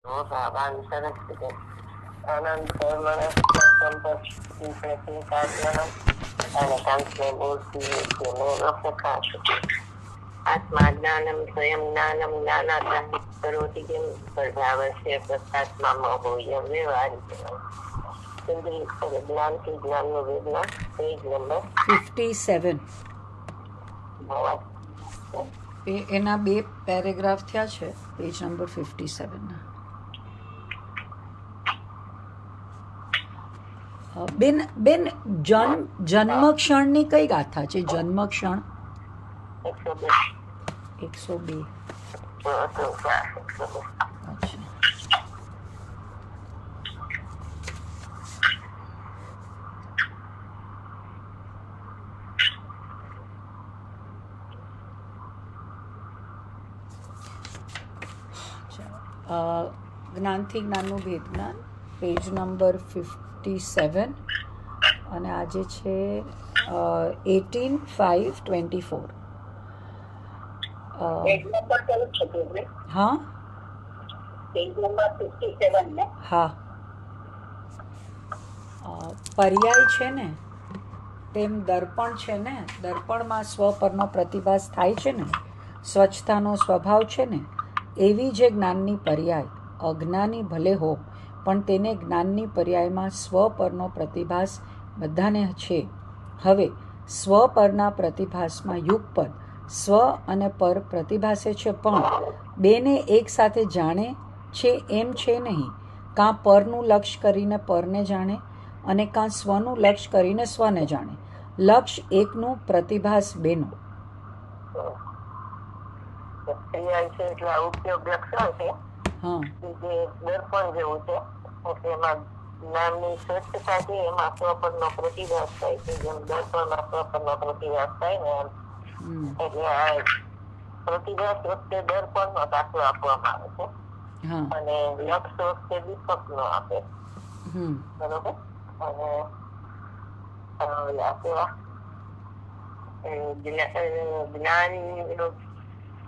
હા, સરસ રીતે આનંદ મને સંપત્તિ પ્રતિકાત્મક અને કાંતને બોલતી આત્મા જ્ઞાનમ સ્વયં જ્ઞાનમ જ્ઞાનાત્મ કરોતિ કિમ સ્વભાવસ્ય પ્રત્યાત્મા મોહોયમ વ્યવહારિક જ્ઞાનથી જ્ઞાનનો વેદના પેજ નંબર 57. એના 2 પેરેગ્રાફ થયા છે, પેજ નંબર 57 ના. બેન જન્મ ક્ષણની કઈ ગાથા છે? જન્મ ક્ષણ 102. અચ્છા. જ્ઞાનથી જ્ઞાનનું ભેદ જ્ઞાન, પેજ નંબર 57, અને આજે છે 18/5/24. હા હા, પર્યાય છે ને તેમ દર્પણ છે ને, દર્પણમાં સ્વ પરનો પ્રતિભાસ થાય છે ને, સ્વચ્છતાનો સ્વભાવ છે ને, એવી જે જ્ઞાનની પર્યાય અજ્ઞાની ભલે હો પણ તેને જ્ઞાનની પર્યાયમાં સ્વ પરનો પ્રતિભાસ બધાને છે. હવે સ્વ પરના પ્રતિભાસમાં યુગપદ સ્વ અને પર પ્રતિભાસે છે, પણ બેને એક સાથે જાણે છે એમ છે નહીં. કાં પરનું લક્ષ્ય કરીને પરને જાણે અને કાં સ્વનું લક્ષ્ય કરીને સ્વને જાણે. લક્ષ્ય એકનું, પ્રતિભાસ બેનું. ઉપયોગ લક્ષણ છે, જે દર્પણ જેવું છે. એમાં જ્ઞાનની સ્વચ્છતા છે, એમાં સ્વપરનો પ્રતિભાસ થાય છે. જેમ દર્પણમાં સ્વપરનો પ્રતિભાસ થાય ને એટલે આ પ્રતિભાસ વખતે દર્પણનો દાખલો આપવામાં આવે છે અને લક્ષ વખતે દીપકનો આપે. બરોબર. અને જ્ઞાન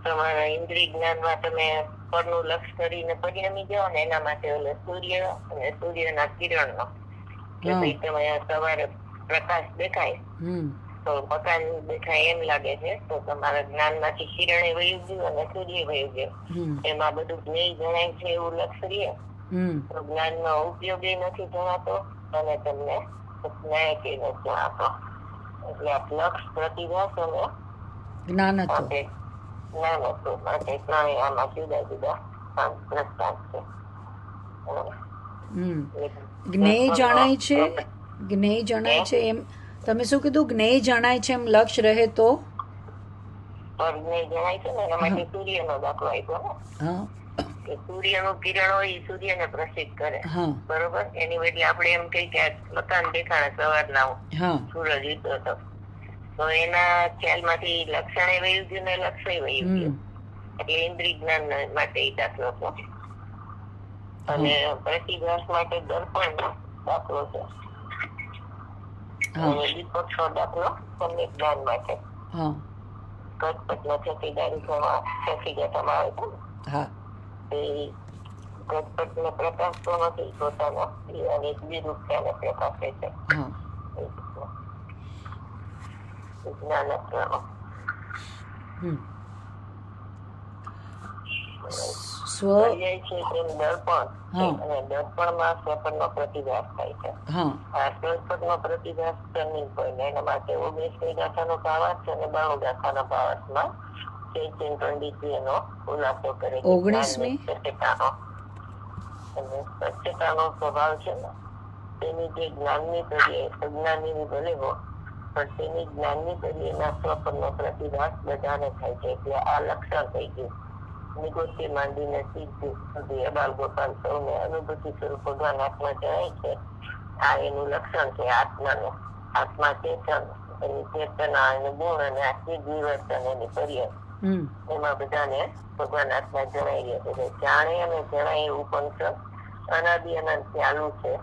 તમારા ઇન્દ્રિય જ્ઞાનમાં તમે પરનું લક્ષ કરીને પરિણમી જાઓ ને, એના માટે ઓલે સૂર્ય અને સૂર્યના કિરણનો કે ભાઈ તમે સવારે પ્રકાશ દેખાય તો મકાન દેખાય એમ લાગે છે, તો તમારા જ્ઞાનમાંથી કિરણે વયું ગયું અને સૂર્ય વયું ગયું. એમાં બધું જ્ઞેય જણાય છે એવું લક્ષ રહે તો જ્ઞાનનો ઉપયોગ નથી જણાતો અને તમને જ્ઞાયક નથી જણાતો. એટલે આ લક્ષ, પ્રતિભાસ અને જ્ઞાન હતું. જ્ઞાન હતું માટે ત્રણેય આમાં જુદા જુદા દ્રષ્ટાંત છે. જ્ઞેય જણાય છે, જ્ઞેય જણાય છે એમ તમે શું કીધું? જ્ઞેય જણાય છે એમ લક્ષ્ય રહે તો જ્ઞેય જણાય છે ને, એના માટે સૂર્યનો દાખલો આપ્યો ને કે સૂર્યનું કિરણ હોય એ સૂર્યને પ્રસિદ્ધ કરે. બરોબર. એની બદલે આપણે એમ કઈ કે મકાન દેખાણે સવારના સૂરજ ઉગતો હતો, તો એના ખ્યાલમાંથી લક્ષણે વયું ગયું ને લક્ષ્ય વયું ગયું. એટલે ઇન્દ્રિય જ્ઞાન માટે એ દાખલો છે. અને પ્રતિભાસ માટે દર્પણ દાખલો છે. અને દીપકનો દાખલો સમ્યક જ્ઞાન માટે ગજપતનો છઠ્ઠી ગતામાં આવે છે ને, એ ગજપતને પ્રકાશ તો નથી, પોતાના દીવાની વિરૂપતાને પ્રકાશે છે. દર્પણમાં સ્વપનનો પ્રતિભાસ થાય છે. આ સ્વપનનો પ્રતિભાસ ટર્નિંગ પોઈન્ટ, એના માટે 19મી ગાથાનો ભાવાર્થ અને 92 ગાથાનો ભાવાર્થમાં એનો ખુલાસો કરે છે. 19મી સ્વચ્છતાનો સ્વભાવ છે ને, તેની જે જ્ઞાનની પર્યાય અજ્ઞાનીની ભલે હો પણ તેની જ્ઞાનની પર્યાયના સ્વપનનો પ્રતિભાસ બધાને થાય છે. એટલે આ લક્ષણ થઈ ગયું. નિગોથી માંડીને સિદ્ધિ સુધી અબાલ ગોપાલ સૌને અનુભૂતિ સ્વરૂપ ભગવાન આત્મા જણાય છે. આ એનું લક્ષણ છે આત્માનું. આત્મા ચેતન, એની ચેતના, એનું ગુણ અને આ સિદ્ધ વિવર્તન એની પર્યાય, એમાં બધાને ભગવાન આત્મા જણાઈ રહ્યા છે. જાણે અને જણાય એવું પંચ અનાદિ અનંત ચાલુ છે.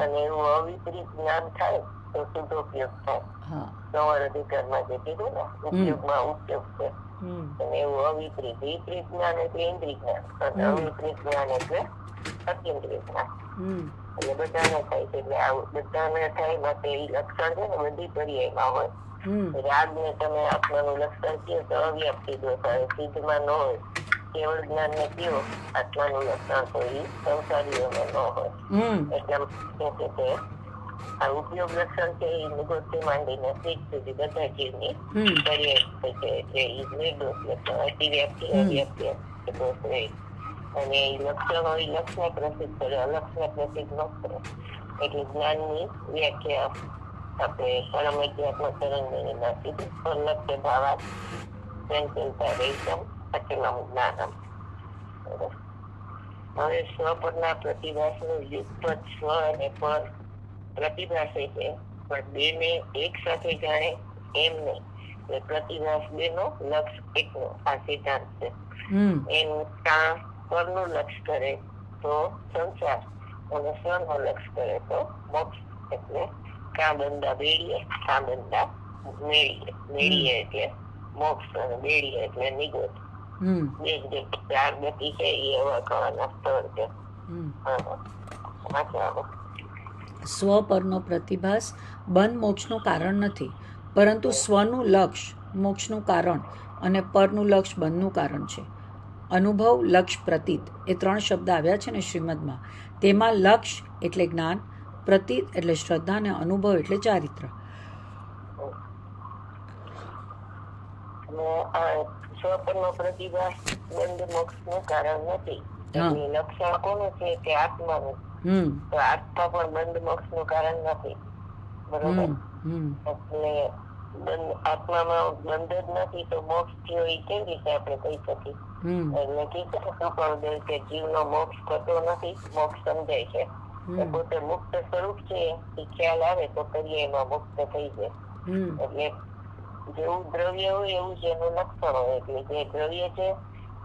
અને એવું અવિપરીત જ્ઞાન થાય તો શુદ્ધ ઉપયોગ થાય. સંવર અધિકારમાં જે કીધું ને, ઉપયોગમાં ઉપયોગ છે. અને એવું અવિપરીત, વિપરીત જ્ઞાન એટલે ઇન્દ્રિય જ્ઞાન અને અવિપરીત જ્ઞાન એટલે અત્યંત હમ એટલે બધાને થાય છે. એટલે આવું બધાને થાય માટે એ લક્ષણ છે ને બધી પર્યાયમાં હોય. હમ રાગ ને તમે આત્માનું લક્ષણ કહો તો અવ્યાપ્તિ દોષ આવે, સિદ્ધમાં ન હોય. કેવળ જ્ઞાન ને કહો આત્માનું લક્ષણ તો એ સંસારીઓને ન હોય. હમ એટલે શું કે છે આ ઉપયોગ લક્ષણ છે એ નિગોથી માંડીને સિદ્ધ સુધી બધા જીવની હમ પર્યાય થાય છે. એટલે એ નિર્દોષ લક્ષણ અતિવ્યાપ્તિ અવ્યાપ્તિ દોષ રહે. અને એ લક્ષણો એ લક્ષને પ્રસિદ્ધ કરે, અલક્ષને પ્રસિદ્ધ ન કરે. એટલે જ્ઞાનની વ્યાખ્યા આપણે પરમ અધ્યાત્મ તરંગની નાખી લક્ષ્ય ભાવાત સંકલ્પા રેશમ અચલમ જ્ઞાનમ. હવે સ્વ પરના પ્રતિભાસનું યુગપદ સ્વ અને પર પ્રતિભાસે છે, પણ બે ને એક સાથે જાણે એમ નહીં. પ્રતિભાસ બે નો લક્ષ એકનો આ સિદ્ધાંત છે. હમ એમ કાં પરનું લક્ષ કરે તો સંસાર અને સ્વનો લક્ષ કરે તો મોક્ષ. એટલે કાં બંદા બેડીએ કાં બંદા મેળીએ. મેળીએ એટલે મોક્ષ અને બેડીએ એટલે નિગોત. હમ બે જ ચાર ગતિ છે એ એવા કવાના સ્તર છે. હમ હા. સ્વ પરનો પ્રતિભાસ બંધ મોક્ષનું કારણ નથી, પરંતુ સ્વનું લક્ષ મોક્ષનું કારણ અને પરનું લક્ષ બંધનું કારણ છે. અનુભવ, લક્ષ, પ્રતીત એ 3 શબ્દ આવ્યા છે ને શ્રીમદમાં. તેમાં લક્ષ એટલે જ્ઞાન, પ્રતીત એટલે શ્રદ્ધા અને અનુભવ એટલે ચારિત્ર. સ્વપરનો પ્રતિભાસ બંધ મોક્ષનું કારણ નથી. એટલે લક્ષણ કોનું છે કે આત્માનું. તો આત્મા પણ બંધ મોક્ષનું કારણ નથી. બરોબર. એટલે આત્મામાં બંધ જ નથી તો મોક્ષ થયો એ કેવી રીતે આપણે કહી શકીએ? એટલે કીધું કે જીવનો મોક્ષ થતો નથી, મોક્ષ સમજાય છે. પોતે મુક્ત સ્વરૂપ છે એ ખ્યાલ આવે તો કરીએ એમાં મુક્ત થઈ જાય. એટલે જેવું દ્રવ્ય હોય એવું જ એનું લક્ષણ હોય. એટલે જે દ્રવ્ય છે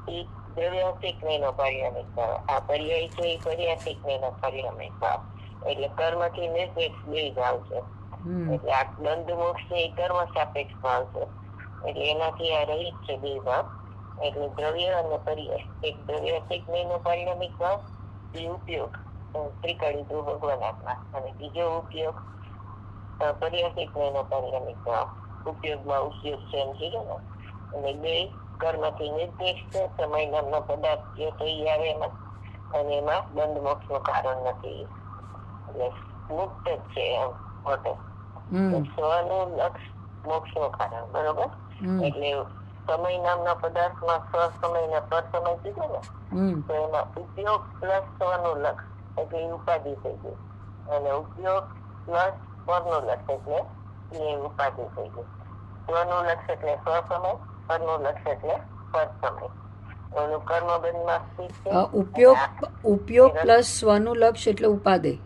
એ દ્રવ્યાંતિક નો પારિણામિક ભાવ, આ પર્યાય છે એ પર્યાંતિક નો પારિણામિક ભાવ. એટલે કર્મ થી નિરપેક્ષ બે ભાવ છે. એટલે આ બંધ મોક્ષ છે એ કર્મ સાપેક્ષ ભાવ છે. એટલે એનાથી આ રહિત છે બે ભાવ. એટલે દ્રવ્ય અને પર્યાય, એક દ્રવ્યાંતિક નો પારિણામિક ભાવ એ ઉપયોગ ત્રિકાળી ધ્રુવ ભગવાન આત્મા, અને બીજો ઉપયોગ પર્યાંતિક નો પારિણામિક ભાવ. ઉપયોગમાં ઉપયોગ છે એમ કીધું ને. અને બે કર્મથી નિર્દેશ છે. સમય નામનો પદાર્થ જે થઈ આવે એમાં, અને એમાં બંધ મોક્ષ નું કારણ નથી. એટલે મુક્ત જ છે એમ મોટે. સ્વનું લક્ષ મોક્ષ નું કારણ. બરોબર. એટલે સમય નામના પદાર્થમાં સ્વ સમય ને પર સમય કીધું ને, તો એમાં ઉપયોગ પ્લસ સ્વનું લક્ષ એટલે ઉપાધિ થઈ ગઈ. અને ઉપયોગ પ્લસ પરનું લક્ષ એટલે એ ઉપાધિ થઈ ગઈ. સ્વનું લક્ષ એટલે સ્વ સમય, પરનું લક્ષ એટલે પર સમય. એનું કર્મ બંધમાં સ્થિત છે. ઉપયોગ પ્લસ સ્વનું લક્ષ એટલે ઉપાદેય.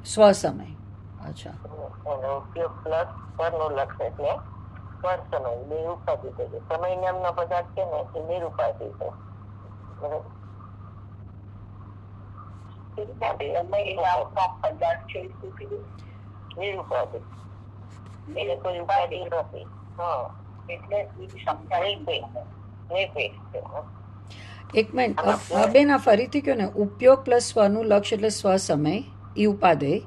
સ્વ સમય. અચ્છા. અને ઉપયોગ પ્લસ પરનું લક્ષ એટલે પર સમય, બે ઉપાધિ થઈ ગઈ. સમય નામનો પદાર્થ છે ને એ નિરુપાધિ છે. બરાબર. પદાર્થ છે નિરુપાધિ, એને કોઈ ઉપાધિ નથી. એટલે એક મિનિટ બેન, આ ફરીથી કહો ને. ઉપયોગ પ્લસ સ્વનું લક્ષ એટલે સ્વ સમય એ ઉપાદેય,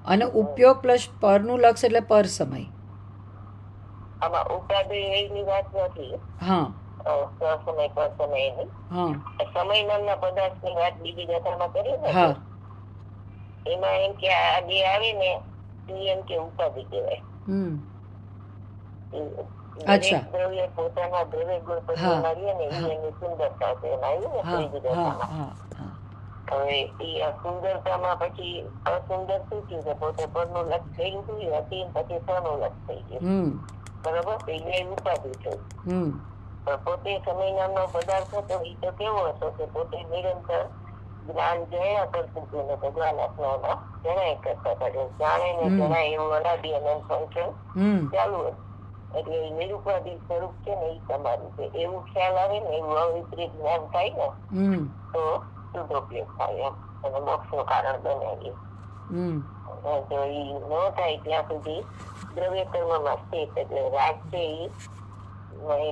અને ઉપયોગ પ્લસ પરનું લક્ષ એટલે પર સમય. આમાં ઉપાધિ એની વાત નથી. હા. સમય પર સમય એની. સમય નામના પદાર્થ ની વાત બીજી કથામાં કરી ને, એમાં એમ કે આ જે આવે ને એમ કે ઉપાધિ કહેવાય. દ્રવ્ય પોતાના દ્રવ્ય ગુણ પછી મારીએ ને એની સુંદરતા છે. એમાં આવ્યું ને ત્રીજી કથામાં. હવે એ સુંદરતામાં પછી અસુંદર શું થયું કે પોતે પરનું લક્ષ થઈ ગયું હતી, પછી સ્વનું લક્ષ થઈ ગયું. બરોબર. એટલે ઉપાધિ થઈ. પોતે સમય નામનો પદાર્થ હતો એ તો કેવો હતો કે પોતે નિરંતર જ્ઞાન જણાયા કરતું હતું ને ભગવાન આત્મામાં જણાય કરતા હતા. જાણે ને જણાય એવું અનાદિ અનંત ફંક્શન ચાલુ હતું. એટલે નિરુપાધિ સ્વરૂપ છે ને એ તમારું છે. એવું ખ્યાલ આવે ને, એવું અવિપરીત જ્ઞાન થાય ને તો શુદ્ધોપયોગ થાય એમ, અને મોક્ષ નું કારણ બને. જો એ ન થાય ત્યાં સુધી દ્રવ્ય કર્મમાં સ્થિત. એટલે રાગ છે એ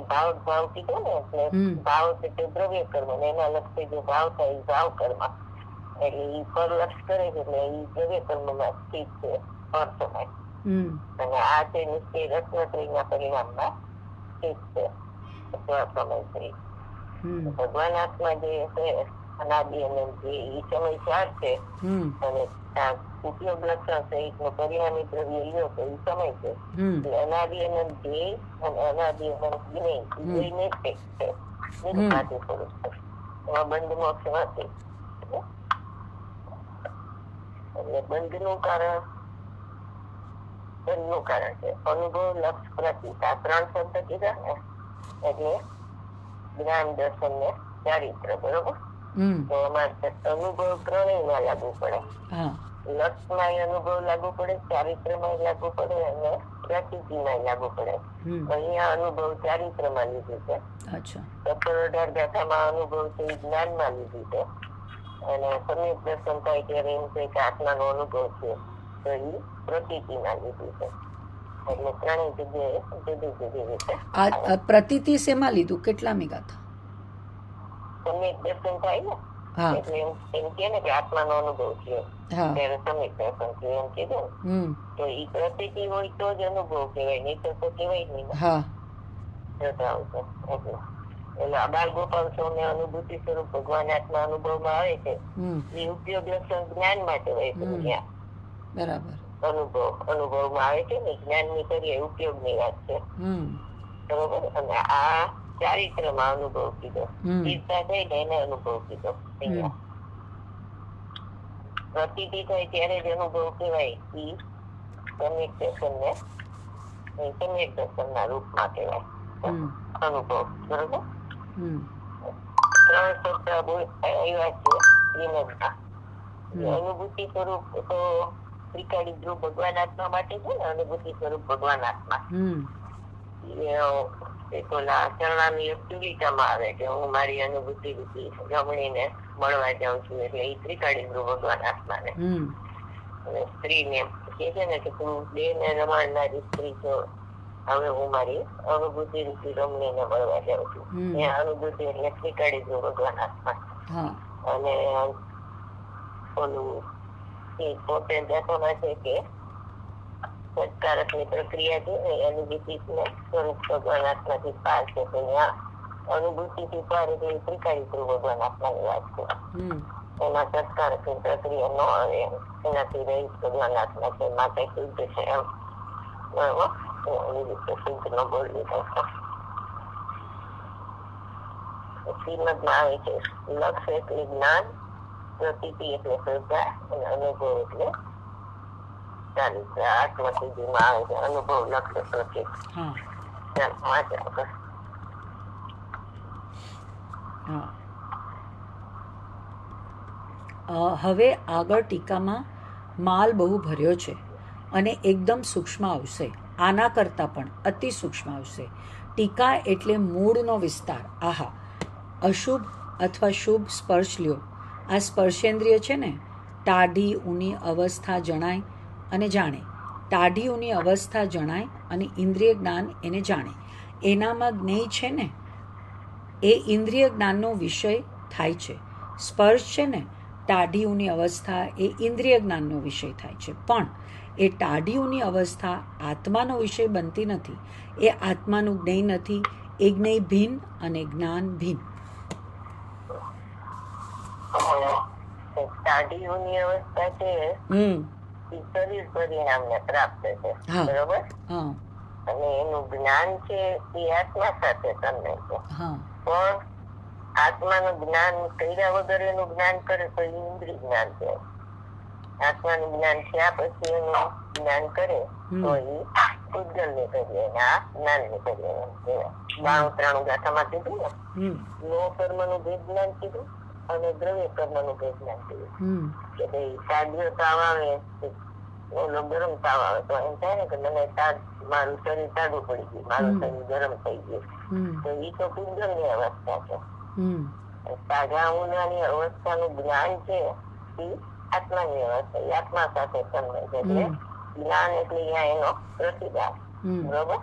ભાવ કીધો ને, એટલે ભાવ એટલે દ્રવ્ય કર્મ, ને એના લક્ષે જે ભાવ થાય એ ભાવ કર્મ, એટલે ઈ પરલક્ષ કરે છે, એટલે ઈ દ્રવ્ય કર્મમાં સ્થિત છે પર સમય. અને આ છે નિશ્ચય રત્નત્રયના પરિણામમાં સ્થિત છે સમય છે. ભગવાન આત્મા જે છે અનાદિ અનંત, જે ઈ સમય ચાર છે, અને ઉપયોગ લક્ષણ સહિત નું પરિણામી દ્રવ્ય લ્યો તો એ સમય છે. એટલે અનાદિ અનંત ધ્યેય અને અનાદિ અનંત જ્ઞેય એ નિરપેક્ષ છે, નિરુપાધિક સ્વરૂપ છે. એમાં બંધ મોક્ષ નથી. એટલે બંધનું કારણ છે અનુભવ, લક્ષ, પ્રતિ. આ ત્રણ શબ્દ કીધા ને, એટલે જ્ઞાન, દર્શન ને ચારિત્ર. બરોબર? તો અમારે અનુભવ ત્રણેયમાં લાગુ પડે. લક્ષમાં અનુભવ લાગુ પડે, ચારિત્રમાં લાગુ પડે, અને પ્રતિમાં લાગુ પડે. અહીંયા અનુભવ ચારિત્રમાં લીધું છે. 17-18 ગાથામાં અનુભવ છે એ જ્ઞાનમાં લીધું છે. અને સમ્યક દર્શન થાય ત્યારે એમ છે કે આત્માનો અનુભવ છે, તો એ પ્રતીતિમાં લીધું છે. એટલે ત્રણેય જગ્યાએ જુદી જુદી રીતે. પ્રતીતિ શેમાં લીધું? કેટલામી ગાથા? સમ્યક દર્શન થાય ને, એટલે એમ કે ને કે આત્માનો અનુભવ છે ત્યારે સમ્યક દર્શન છે એમ કીધું ને, તો ઈ પ્રતીતિ હોય તો જ અનુભવ કહેવાય, નહીં તો કહેવાય નહીં. એટલે અબાલ ગોપાલ સૌને અનુભૂતિ સ્વરૂપ ભગવાન આત્મા અનુભવમાં આવે છે, એ ઉપયોગ લક્ષણ જ્ઞાન માટે હોય છે. બરાબર. અનુભવમાં આવે છે ને, જ્ઞાન ની કરીએ ઉપયોગ ની વાત છે. બરોબર. અને આ ચારિત્રમાં અનુભવ કીધો, ચિંતા થઈ ને એને અનુભવ કીધો. પ્રતીતિ થાય ત્યારે જ અનુભવ કહેવાય. ઈ સમ્યક દર્શન ને સમ્યક દર્શન ના રૂપમાં કહેવાય અનુભવ. બરોબર. 3 શબ્દ આવ્યા છે શ્રીમદમાં. અનુભૂતિ સ્વરૂપ તો ત્રિકાળી ધ્રુવ ભગવાન આત્મા માટે છે ને, અનુભૂતિ સ્વરૂપ ભગવાન આત્મા. ચરણાની યુક્તિકામાં આવે કે હું મારી અનુભૂતિ રૂપી જમણીને મળવા જાઉં છું, એટલે એ ત્રિકાળી ધ્રુવ ભગવાન આત્માને. અને સ્ત્રીને કે છે ને કે તું દેહ ને રમાડનારી સ્ત્રી છો, હવે હું મારી અનુભૂતિ રૂપી રમણીને મળવા જાઉં છું. એ અનુભૂતિ એટલે ત્રિકાળી ધ્રુવ ભગવાન આત્મા. અને ઓલું પોતે દર્શોમાં છે કે સત્કારક ની પ્રક્રિયા છે એ અનુભૂતિ ને સ્વરૂપ ભગવાન આત્માથી પાર છે. તો ત્યાં અનુભૂતિ થી પાર એટલે ત્રિકાળી ધ્રુવ ભગવાન આત્માની વાત છે. એમાં સત્કારક ની પ્રક્રિયા ન આવે, એનાથી રહી ભગવાન આત્મા છે, માટે શુદ્ધ છે એમ. બરોબર. એવી રીતે શુદ્ધ નો બોલવી થાય. શ્રીમદમાં આવે છે લક્ષ એટલે જ્ઞાન, પ્રતીતિ એટલે શ્રદ્ધા, અને અનુભવ એટલે ચારિત્ર. આત્મસિદ્ધિમાં આવે છે અનુભવ, લક્ષ્ય, પ્રતીક. હવે આગળ ટીકામાં માલ બહુ ભર્યો છે અને એકદમ સૂક્ષ્મ આવશે, આના કરતાં પણ અતિ સૂક્ષ્મ આવશે. ટીકા એટલે મૂળનો વિસ્તાર. આહા, અશુભ અથવા શુભ સ્પર્શ લ્યો. આ સ્પર્શેન્દ્રિય છે ને, ટાઢી ઊની અવસ્થા જણાય અને જાણે. ટાઢી ઊની અવસ્થા જણાય અને ઇન્દ્રિય જ્ઞાન એને જાણે. એનામાં જ્ઞેય છે ને, એ ઇન્દ્રિય જ્ઞાનનો વિષય થાય છે. સ્પર્શ છે ને, ટાઢી ઊની અવસ્થા એ ઇન્દ્રિય જ્ઞાનનો વિષય થાય છે. પણ એ ટાઢી ઊની અવસ્થા આત્માનો વિષય બનતી નથી. એ આત્માનું જ્ઞેય નથી. એ જ્ઞેય ભિન્ન અને જ્ઞાન ભિન્ન. ટાઢીઓની અવસ્થા છે શરીર પરિણામને પ્રાપ્ત છે. બરોબર. અને એનું જ્ઞાન છે એ આત્મા સાથે તન્મય છે. પણ આત્માનું જ્ઞાન કર્યા વગર એનું જ્ઞાન કરે તો ઇન્દ્રિય જ્ઞાન છે. આત્માનું જ્ઞાન થયા પછી એનું જ્ઞાન કરે તો એ ઉજ્જવલ ની કરીએ, આ જ્ઞાન ની કરીએ એમ કહેવાય. 92 ગાથામાં કીધું ને, નો કર્મ નું ભેદ જ્ઞાન કીધું અને દ્રવ્ય કર્મ નું ભેદ જ્ઞાન કીધું. કે ભાઈ સાદીઓ તાવ આવે, ઓલો ગરમ તાવ આવે તો એમ થાય ને કે મને મારું શરીર ટાઢું પડી ગયું, મારું શરીર ગરમ થઈ ગયું, તો એ તો ઉજ્જવલ ની અવસ્થા છે. તાજા ઉનાની અવસ્થાનું જ્ઞાન છે એ આત્માની અવસ્થા, એ આત્મા સાથે તન્મય છે. એટલે જ્ઞાન એટલે અહીંયા એનો પ્રતિભાવ. બરોબર.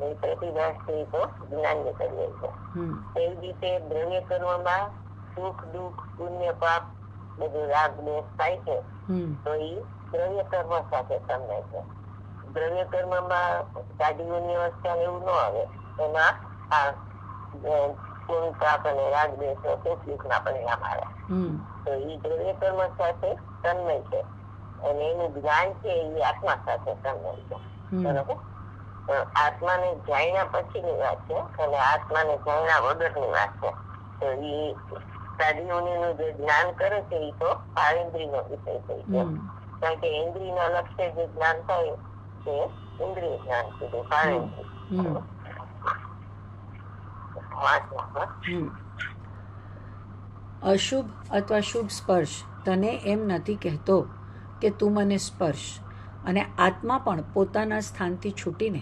એ પ્રતિભાસ છે એ તો જ્ઞાનની પર્યાય છે. એવી રીતે દ્રવ્ય કર્મમાં સુખ દુઃખ પુણ્ય પાપ બધું રાગ દ્વેષ થાય છે તો એ દ્રવ્ય કર્મ સાથે સંબંધ છે. દ્રવ્ય કર્મમાં સાધુઓની અવસ્થા એવું ન આવે, એમાં આ પુણ્ય પાપ અને રાગ દ્વેષ સુખ દુઃખ ના પરિણામ આવે. તો એ દ્રવ્ય કર્મ સાથે તન્મય છે અને એનું જ્ઞાન છે એ આત્મા સાથે તન્મય છે. બરોબર. આત્માને જાણ્યા પછીની વાત છે અને આત્માને જાણ્યા વગરની વાત છે. તો એ સાધુઓનું જે જ્ઞાન કરે છે એ તો ભાવેન્દ્રિય નો વિષય થઈ છે. કારણ કે ઇન્દ્રિય ના લક્ષ્ય જે જ્ઞાન થાય છે ઇન્દ્રિય જ્ઞાન કીધું, ભાવેન્દ્રિય. અશુભ અથવા શુભ સ્પર્શ તને એમ નથી કહેતો કે તું મને સ્પર્શ, અને આત્મા પણ પોતાના સ્થાનથી છૂટીને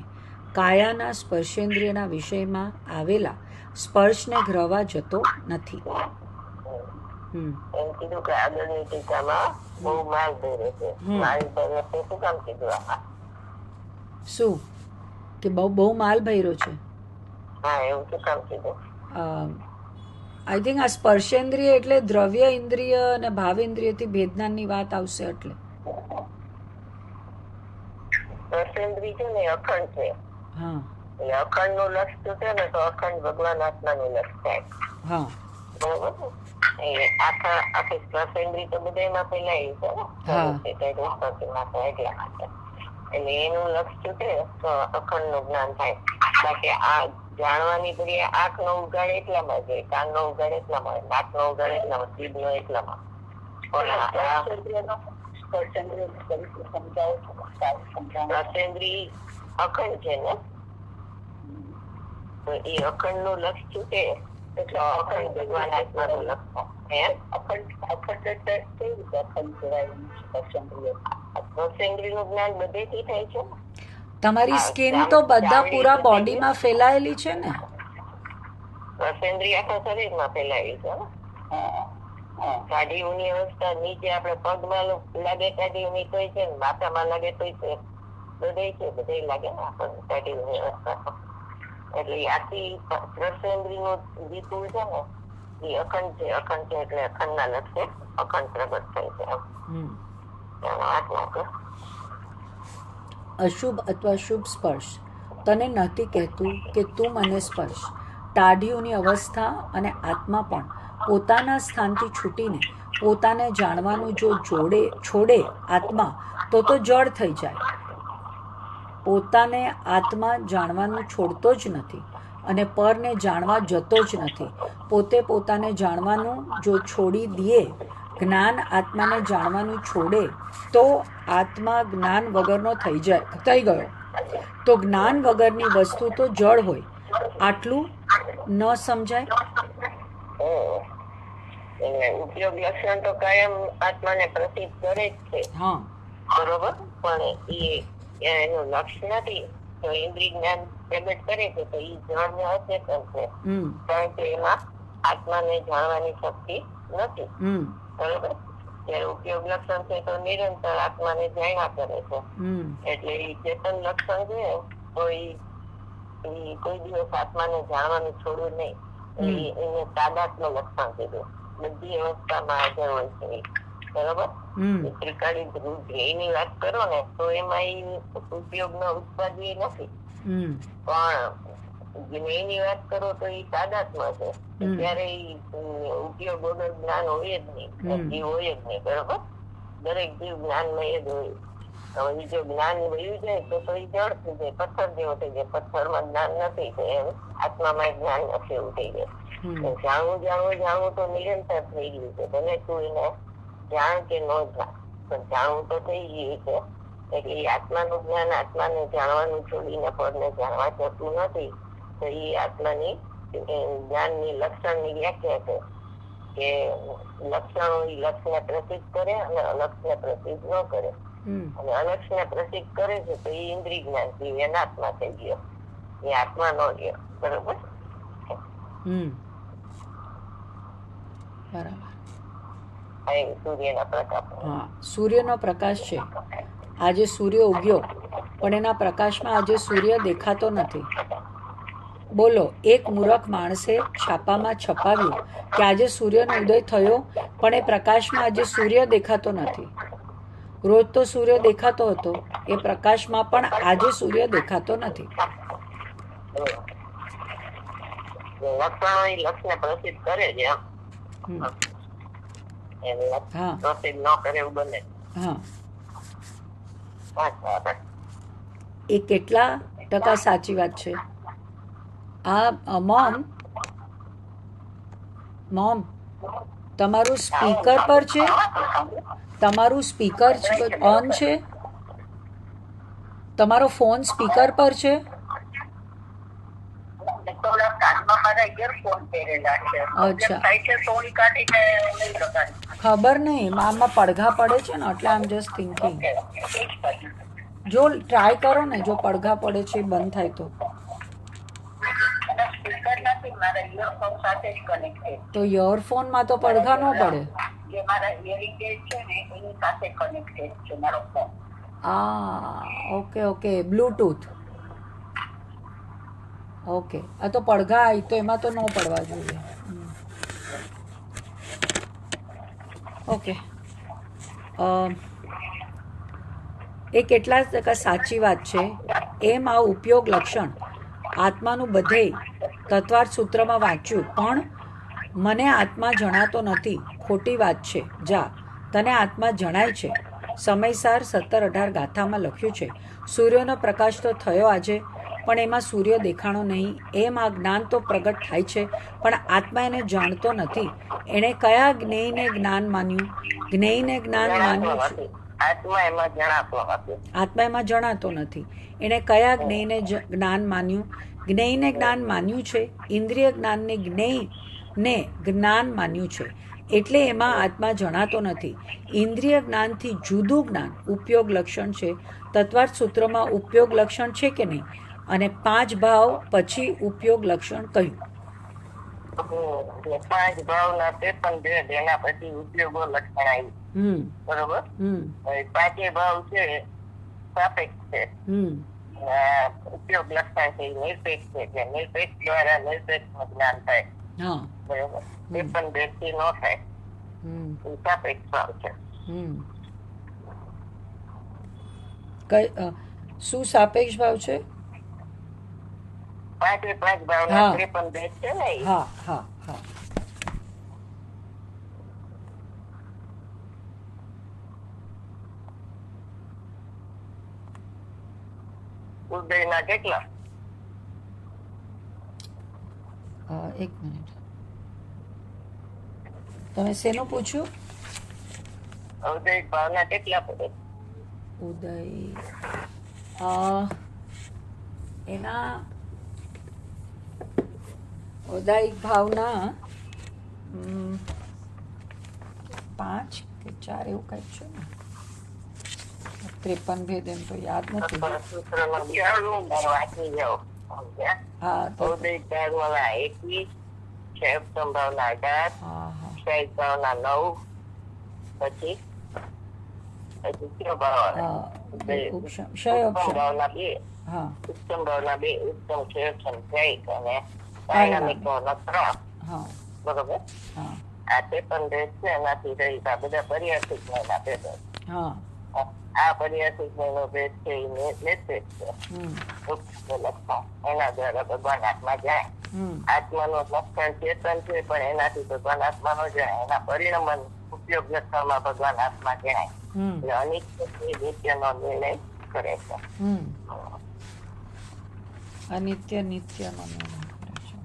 કાયાના સ્પર્શેન્દ્રિયના વિષયમાં આવેલા સ્પર્શને ગ્રહવા જતો નથી. એમ કીધું કે આગળની ટીકામાં બહુ માલ ભરે છે. માલ ભરે છે શું કામ કીધું? આમાં શું કે બહુ માલ ભર્યો છે? હા, એવું શું કામ કીધું? આઈ થિંક આ સ્પર્શેન્દ્રિય એટલે દ્રવ્ય ઇન્દ્રિય અને ભાવેન્દ્રિયથી ભેદનાની વાત આવશે. એટલે સ્પર્શેન્દ્રિય છે ને અખંડ છે. હા, એટલે અખંડ નું લક્ષ છે ને તો અખંડ ભગવાન આત્મા નું લક્ષ થાય. હા, બરોબર. આખી સ્પર્શેન્દ્રિય તો બધામાં ફેલાયેલી છે ને, એટલા માટે. એટલે એનું લક્ષ છૂટે તો અખંડ નું જ્ઞાન થાય. બાકી આ જાણવાની ક્રિયા આંખ નો ઉગાડ એટલામાં જ હોય, કાન નો ઉગાડ એટલામાં હોય, નાક નો ઉગાડ એટલામાં, જીભ નો એટલામાં. સ્પર્શેન્દ્રિય અખંડ છે ને, તો એ અખંડ નું લક્ષ છૂટે એટલે અખંડ ભગવાન આત્મા નું લક્ષ. સ્પર્શેન્દ્રિય નું જ્ઞાન બધેથી થાય છે. તમારી સ્કિન તો બધા પૂરા બોડીમાં ફેલાયેલી છે ને? સ્પર્શેન્દ્રિય આખા શરીરમાં ફેલાયેલી છે. કાઢીઓની અવસ્થા નીચે આપણે પગમાં લાગે કાઢીઓની તોય છે, માથામાં લાગે તોય છે, બધે છે, બધે લાગે ને આપણને કાઢીઓની અવસ્થા. એટલે આખી સ્પર્શેન્દ્રિય નું વિપુલ છે ને એ અખંડ છે. અખંડ છે એટલે અખંડ ના લક્ષે અખંડ પ્રગટ થાય છે. આત્મા છે. અશુભ અથવા શુભ સ્પર્શ તને નથી કહેતું કે તું મને સ્પર્શ. ટાઢીઓની અવસ્થા અને આત્મા પણ પોતાના સ્થાનથી છૂટીને પોતાને જાણવાનું જો છોડે આત્મા તો જડ થઈ જાય. પોતાને આત્મા જાણવાનું છોડતો જ નથી અને પરને જાણવા જતો જ નથી. પોતે પોતાને જાણવાનું જો છોડી દે, જ્ઞાન આત્માને જાણવાનું છોડે તો આત્મા જ્ઞાન વગરનો થઈ ગયો. તો જ્ઞાન વગરની વસ્તુ તો જળ હોય. આટલું ન સમજાય? ઉપયોગ લક્ષણ તો કાયમ આત્માને પ્રસિદ્ધ કરે જ છે. હા, બરોબર. પણ એનું લક્ષ નથી તો ઇન્દ્રિય જ્ઞાન પ્રગટ કરે છે તો એ જળ ને અચેતન છે. કારણ કે એમાં આત્માને જાણવાની શક્તિ નથી. બરોબર. જયારે ઉપયોગ લક્ષણ છે તો નિરંતર આત્માને જાણ્યા કરે છે. એટલે એ ચેતન લક્ષણ છે તો એ કોઈ દિવસ આત્માને જાણવાનું છોડવું નહીં. એને તાદાત્મ્ય લક્ષણ કીધું. બધી અવસ્થામાં હાજર હોય છે. બરોબર. ત્રિકાળી ધ્રુવ એની વાત કરો ને તો એમાં એ ઉપયોગ નો ઉત્પાદિ નથી. પણ એની વાત કરો તો એ તાદાત્મ્ય છે. ત્યારે ઉપયોગ વગર જ્ઞાન હોય જ નહીં, જીવ હોય જ નહીં. બરોબર. દરેક જીવ જ્ઞાનમય જ હોય. હવે જો જ્ઞાન વયું જાય તો એ જળ થઈ જાય, પથ્થર જેવો થઈ જાય. પથ્થરમાં જ્ઞાન નથી તો એમ આત્મામાં જ્ઞાન નથી એવું થઈ જાય. જાણવું તો નિરંતર થઈ ગયું છે. ભલે તું એને જાણ કે ન જાણ, પણ જાણવું તો થઈ ગયું છે. એટલે એ આત્માનું જ્ઞાન આત્માને જાણવાનું છોડીને પરને જાણવા જતું નથી. તો એ આત્માની જ્ઞાનની લક્ષણની વ્યાખ્યા છે કે લક્ષણો એ લક્ષને પ્રસિદ્ધ કરે અને અલક્ષને પ્રસિદ્ધ ન કરે. અને અલક્ષને પ્રસિદ્ધ કરે છે તો એ ઇન્દ્રિય જ્ઞાન થી અનાત્મા થઈ ગયો. એ આત્મા ન ગયો. બરોબર. સૂર્યનો પ્રકાશ છે. આજે સૂર્ય ઉગ્યો પણ એના પ્રકાશમાં આજે સૂર્ય દેખાતો નથી. બોલો, એક મૂરખ માણસે છાપામાં છપાવ્યું કે આજે સૂર્યનો ઉદય થયો, પણ એ પ્રકાશમાં આજે સૂર્ય દેખાતો નથી. રોજ તો સૂર્ય દેખાતો હતો, એ પ્રકાશમાં પણ આજે સૂર્ય દેખાતો નથી. લક્ષણો એ લક્ષને પ્રસિદ્ધ કરે છે એમ. હા પ્રસિદ્ધ ન કરે એવું બને. હા, એ કેટલા ટકા સાચી વાત છે? આ મોમ તમારું સ્પીકર પર છે? તમારું સ્પીકર ઓન છે? તમારો ફોન સ્પીકર પર છે? અચ્છા, ખબર નહીં, આમાં પડઘા પડે છે ને એટલે આમ જસ્ટ થિંકિંગ. જો ટ્રાય કરો ને, જો પડઘા પડે છે બંધ થાય તો. તો ઇયરફોનમાં તો પડઘા ન પડે. Okay okay, Bluetooth. ઓકે, આ તો પડઘા આવી તો એમાં તો ન પડવા જોઈએ. ઓકે, એ કેટલા ટકા સાચી વાત છે? એમ આ ઉપયોગ લક્ષણ આત્માનું બધે તત્વાર્થ સૂત્રમાં વાંચ્યું, પણ મને આત્મા જણાતો નથી. ખોટી વાત છે. જા, તને આત્મા જણાય છે. સમયસાર 17-18 ગાથામાં લખ્યું છે, સૂર્યનો પ્રકાશ તો થયો આજે, પણ એમાં સૂર્ય દેખાણો નહીં. એમ આ જ્ઞાન તો પ્રગટ થાય છે, પણ આત્મા એને જાણતો નથી. એણે કયા જ્ઞેયને જ્ઞાન માન્યું? જ્ઞેયને જ્ઞાન માન્યું છે. આત્મા એમાં જણાતો નથી. એણે કયા જ્ઞેયને જ્ઞાન માન્યું? જ્ઞેયને જ્ઞાન માન્યું છે. ઇન્દ્રિય જ્ઞાનને જ્ઞેયને જ્ઞાન માન્યું છે, એટલે એમાં આત્મા જણાતો નથી. ઇન્દ્રિય જ્ઞાનથી જુદું જ્ઞાન ઉપયોગ લક્ષણ છે. તત્વાર્થ સૂત્રમાં ઉપયોગ લક્ષણ છે કે નહીં? અને 5 ભાવ પછી ઉપયોગ લક્ષણ કહ્યું. 5 ભાવના 53 ભેદ, એના પછી ઉપયોગો લક્ષણ આવ્યું. બરોબર. 5 ભાવ છે સાપેક્ષ છે, ઉપયોગ લક્ષણ છે નિરપેક્ષ છે. એટલે નિરપેક્ષ દ્વારા નિરપેક્ષ નું જ્ઞાન થાય. બરોબર. 53 ભેદ થી ન થાય, એ સાપેક્ષ ભાવ છે. શું સાપેક્ષ ભાવ છે? 5 ભાવના 53 ભેદ છે ને. હા હા હા. ઉદયના કેટલા? એક મિનિટ, તમે શેનું પૂછ્યું? ઉદય ભાવના કેટલા પડે? ઉદય એના ઉદયિક ભાવના 5 કે 4 એવું કંઈક છે ને. 53 ભેદ એમ તો યાદ નથી. હા, ઉદય ભાવના 21, ક્ષય સંભાવના 18, ક્ષય ભાવના 9, પછી ભાવના 2, ઉત્તમ ભાવના 2, ઉત્તમ ક્ષય અને પરિણામિકોના 3. બરોબર. આ 53 ભેદ છે, એનાથી રહી આ બધા પર્યાસિક મહિના ભેદ. આ પર્યાસિક મહિનો ભેદ છે એ નિરપેક્ષ છે. લક્ષણ એના દ્વારા ભગવાન આત્મા જાય. આત્માનો લક્ષણ ચેતન છે, પણ એનાથી ભગવાન આત્મા નો જાય. એના પરિણામ ઉપયોગ લક્ષણમાં ભગવાન આત્મા જાય. એટલે અનિત્ય નિત્ય નો નિર્ણય કરે છે. અનિત્ય નિત્ય નો નિર્ણય કરે છે.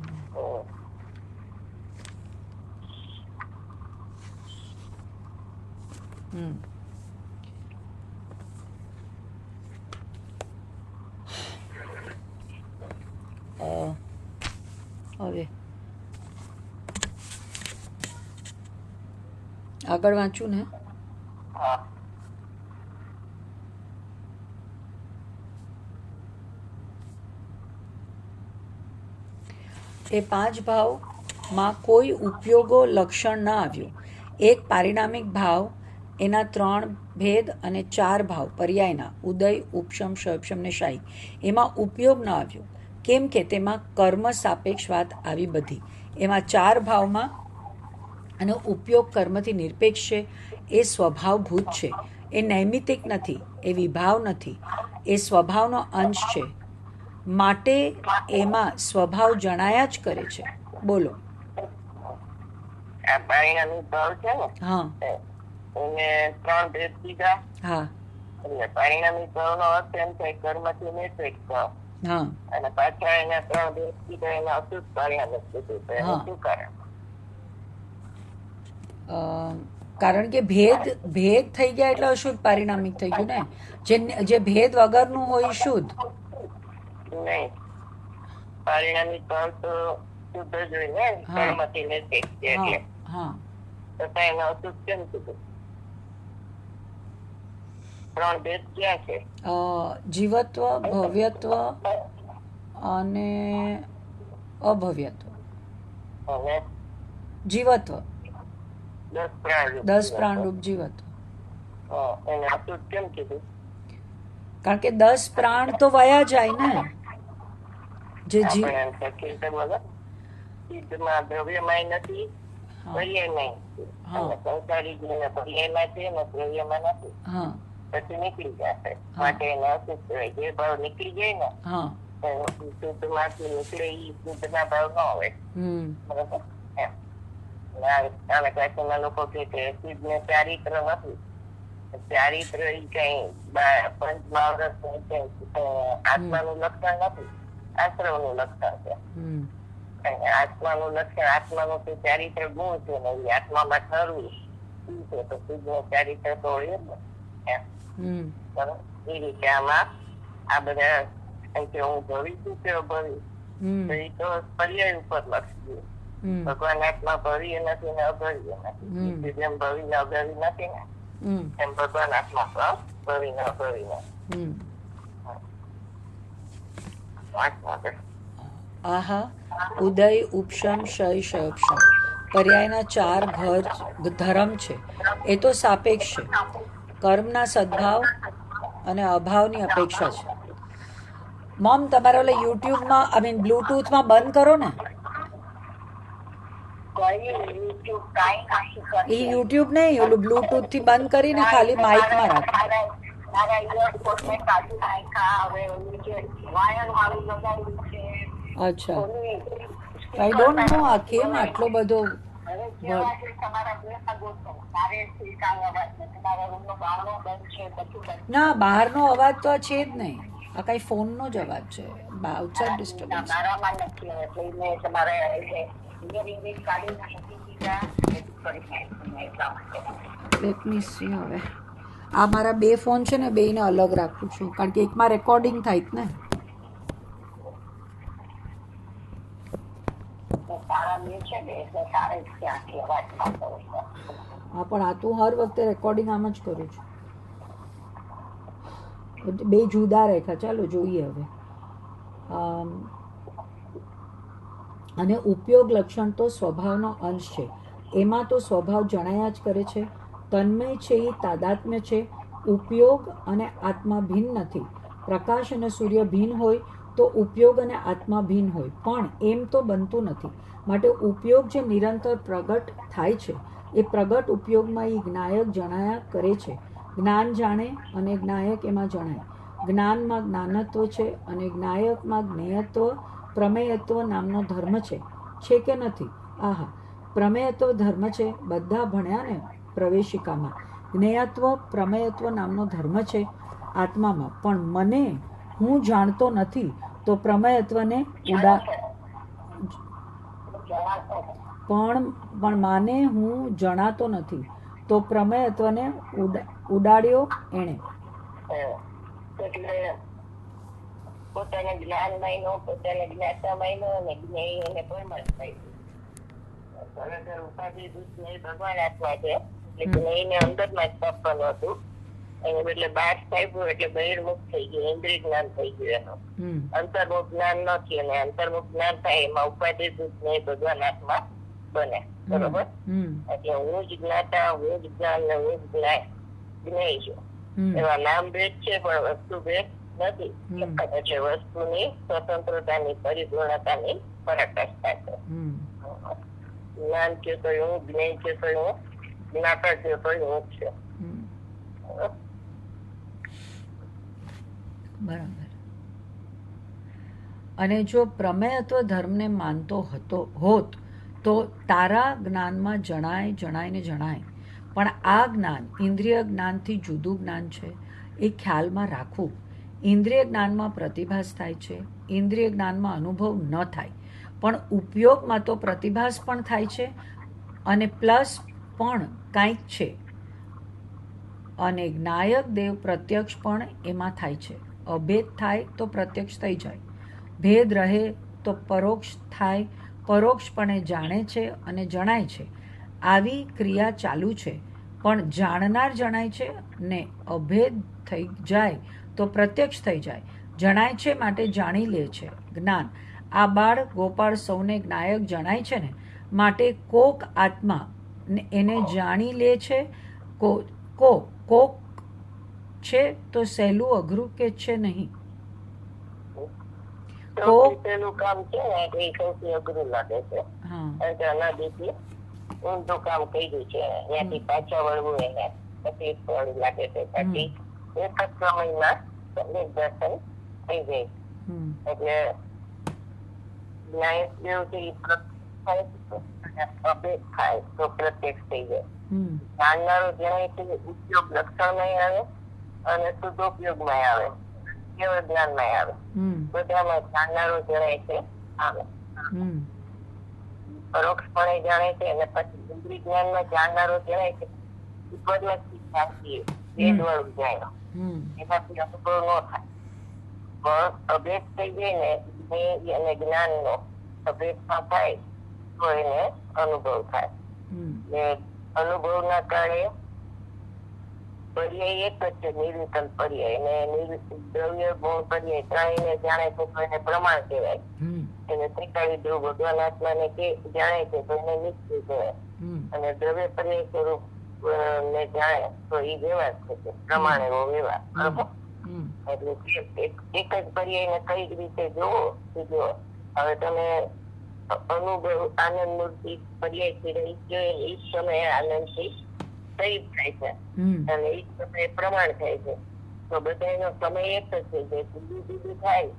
હવે આગળ વાંચું ને. એ 5 ભાવમાં કોઈ ઉપયોગો લક્ષણ ન આવ્યું. એક પારિણામિક ભાવ એના 3 ભેદ અને 4 ભાવ પર્યાયના ઉદય, ઉપશમ, ક્ષયપશમ ને શાહી એમાં ઉપયોગ ન આવ્યો. કેમ કે તેમાં કર્મ સાપેક્ષ વાત આવી બધી. એમાં 4 ભાવમાં અને ઉપયોગ કર્મથી નિરપેક્ષ છે. એ સ્વભાવભૂત છે. એ નૈમિતિક નથી, એ વિભાવ નથી, એ સ્વભાવનો અંશ છે. માટે એમાં સ્વભાવ જણાયા જ કરે છે. બોલો. આ પરિણામી ભાવ છે ને, હા એને 3 ભેદ કીધા. હા એટલે પરિણામી ભાવનો અર્થ એમ થાય કર્મથી નિરપેક્ષ ભાવ. હા અને પાછા એના 3 ભેદ કીધા, એના અશુદ્ધ પરિણામે કીધું. તો એનું શું કારણ? કારણ કે ભેદ થઈ ગયા એટલે અશુદ્ધ પારિણામિક થઈ ગયું ને. જે ભેદ વગરનું હોય શુદ્ધ. નહીં, પરિણામી ભાવ તો શુદ્ધ જ હોય ને, કર્મથી નિરપેક્ષ છે એટલે. હા તો એનો અશુદ્ધ કેમ કીધું? 3 ભેદ ક્યાં છે? જીવત્વ, ભવ્યત્વ અને અભવ્યત્વ. અને જીવત્વ 10 પ્રાણરૂપ જીવત્વ. એને અશુદ્ધ કેમ કીધું? કારણ કે 10 પ્રાણ તો વયા જાય ને. જે જીવ આપણે એમ શકીએ તો બોલો, સિદ્ધમાં દ્રવ્યમય નથી, પર્યાયમય છે. અને સંસારી જીવને પર્યાયમાં છે ને દ્રવ્યમાં નથી. પછી નીકળી જશે. માટે એને અશુદ્ધ કહેવાય. જે ભાવ નીકળી જાય ને, શુદ્ધ માંથી નીકળે એ શુદ્ધ ના ભાવ ન હોય. બરોબર? આના પાછળના લોકો કે શુદ્ધ ને ચારિત્ર નથી. ચારિત્ર એ કઈ પંચમહાવ્રત આત્માનું લક્ષણ નથી, આશ્રવનું લક્ષણ છે. આત્માનું લક્ષણ, આત્માનું તો ચારિત્ર ગુણ છે ને, એ આત્મામાં ઠરવું શું છે તો શુદ્ધ નું ચારિત્ર તો હોય જ ને. એ રીતે આમાં આ બધા એમ કે હું ભવી છું કે અભવી, તો એ તો પર્યાય ઉપર લખી. ભગવાન આત્મા ભવીએ નથી ને અભવીએ નથી. જેમ ભવી ને અભવી નથી ને, એમ ભગવાન આત્મા પણ ભવી ને અભવી નથી. આહા ઉદય, ઉપશમ, ક્ષય, ક્ષયોપશમ પર્યાયના 4 ધર્મ છે. એ તો સાપેક્ષ છે. કર્મના સદભાવ અને અભાવની અપેક્ષા છે. મોમ તમારે ઓલા યુટ્યુબમાં બ્લુટૂથમાં બંધ કરો ને. એ યુટ્યુબ નહીં, ઓલું બ્લુટૂથ થી બંધ કરીને ખાલી માઇકમાં રાખો. અચ્છા, આઈ ડોન્ટ નો આ કેમ આટલો બધો. ના, બહારનો અવાજ તો આ છે જ નહીં. આ કઈ ફોનનો જ અવાજ છે. Outside disturbance. Let me C. હવે આ મારા 2 ફોન છે ને, બેયને અલગ રાખું છું કારણ કે એકમાં રેકોર્ડિંગ થાય ને. હા, પણ આ તું હર વખતે રેકોર્ડિંગ આમ જ કરું છું. 2 જુદા રેખા. ચાલો જોઈએ હવે. અને ઉપયોગ લક્ષણ તો સ્વભાવનો અંશ છે. એમાં તો સ્વભાવ જણાયા જ કરે છે. તન્મય છે એ તાદાત્મ્ય છે. ઉપયોગ અને આત્મા ભિન્ન નથી. પ્રકાશ અને સૂર્ય ભિન્ન હોય તો ઉપયોગ અને આત્મા ભિન્ન હોય, પણ એમ તો બનતું નથી. માટે ઉપયોગ જે નિરંતર પ્રગટ થાય છે, એ પ્રગટ ઉપયોગમાં એ જ્ઞાયક જણાયા કરે છે. જ્ઞાન જાણે અને જ્ઞાયક એમાં જણાય. જ્ઞાનમાં જ્ઞાનત્વ છે અને જ્ઞાયકમાં જ્ઞેયત્વ, પ્રમેયત્વ નામનો ધર્મ છે કે નથી? આહા, પ્રમેયત્વ ધર્મ છે. બધા ભણ્યા ને પ્રવેશિકામાં. જ્ઞેયત્વ, પ્રમેયત્વ નામનો ધર્મ છે આત્મામાં. પણ મને હું જાણતો નથી તો પ્રમેયત્વને પણ માને હું જણાતો નથી તો પ્રમેયત્વને ઉડાડ્યો એણે. એટલે પોતાને જ્ઞાનમય પોતાને જ્ઞાતામય અને જ્ઞેય અને પરમાત્મા. ખરેખર ઉપાધિ દુઃખ ભગવાન આત્મા છે. એટલે એને અંદરમાં જ સ્થાપવાનું હતું. એને બદલે બહાર સ્થાપ્યું એટલે બહિર્મુખ થઈ ગયું, ઇન્દ્રિય જ્ઞાન થઈ ગયું એનું. અંતર્મુખ જ્ઞાન નથી, અને અંતર્મુખ જ્ઞાન થાય એમાં ઉપાધિ દુઃખ ભગવાન આત્મા બને. બરોબર. એટલે હું જ જ્ઞાતા, હું જ જ્ઞાન ને હું જ જ્ઞેય છું એવા નામ ભેદ છે, પણ વસ્તુ ભેદ નથી. એટલે વસ્તુની સ્વતંત્રતાની પરિપૂર્ણતાની પરાકાષ્ઠા છે. જ્ઞાન છે તો હું, જ્ઞેય છે તો હું, જ્ઞાતા છે તો હું જ છે. બરાબર. અને જો પ્રમેયત્વ ધર્મને માનતો હોત તો તારા જ્ઞાનમાં જણાય, પણ આ જ્ઞાન ઇન્દ્રિય જ્ઞાનથી જુદું જ્ઞાન છે એ ખ્યાલમાં રાખવું. ઇન્દ્રિય જ્ઞાનમાં પ્રતિભાસ થાય છે, ઇન્દ્રિય જ્ઞાનમાં અનુભવ ન થાય, પણ ઉપયોગમાં તો પ્રતિભાસ પણ થાય છે અને પ્લસ પણ કાંઈક છે. અને જ્ઞાયક દેવ પ્રત્યક્ષ પણ એમાં થાય છે. અભેદ થાય તો પ્રત્યક્ષ થઈ જાય, ભેદ રહે તો પરોક્ષ થાય, પરોક્ષપણે જાણે છે અને જણાય છે. આવી ક્રિયા ચાલુ છે, પણ જાણનાર જણાય છે ને અભેદ થઈ જાય તો પ્રત્યક્ષ થઈ જાય, જણાય છે માટે જાણી લે છે. જ્ઞાન આ બાળ ગોપાળ સૌને જ્ઞાયક જણાય છે ને, માટે કોક આત્મા એને જાણી લે છે. કોક છે તો સહેલું અઘરું કે છે નહીં? પેલું કામ છે ને એ સૌથી અઘરું લાગે છે. અનાદિથી ઊંધું કામ કર્યું છે, ત્યાંથી પાછા વળવું એને તકલીફ વાળું લાગે છે. પછી એક જ સમયમાં સમ્યક દર્શન થઈ જાય. એટલે ન્યાય દેવથી અભેદ થાય તો પ્રત્યક્ષ થઈ જાય. જાણનારો જણાય છે ઉપયોગ લક્ષણ નહીં આવે અને શુદ્ધોપયોગમાં આવે, કેવળ જ્ઞાનમાં આવે. બધામાં જાણનારો જણાય છે આવે. પરોક્ષપણે જાણે છે અને પછી ઇન્દ્રિય જ્ઞાનમાં જાણનારો જણાય છે વેદ વાળું જાણ્યો, એનાથી અનુભવ ન થાય. પણ અભેદ થઈ જાય ને અને જ્ઞાન નો અભેદ થાય તો એને અનુભવ થાય. અનુભવના કારણે પર્યાય એક જ છે, નિર્વિકલ્પ પર્યાય. અને દ્રવ્ય ગુણ પર્યાય ત્રણેયને જાણે છે તો એને પ્રમાણ કહેવાય. એને ત્રિકાળી ધ્રુવ ભગવાન આત્માને જાણે છે તો એને નિશ્ચય કહેવાય. અને દ્રવ્ય પર્યાય સ્વરૂપ ને જાણે તો એ વ્યવહાર છે, પ્રમાણ એવો વ્યવહાર. બરોબર. એટલે એક જ પર્યાય ને કઈ રીતે જોવો જુઓ. હવે તમે અનુભવ આનંદ મૂર્તિ પર્યાય થી રહી ગયો, એ સમયે આનંદ થી શહીદ થાય છે અને એ સમયે પ્રમાણ થાય છે. તો બધાનો સમય એક જ છે, જે જુદું થાય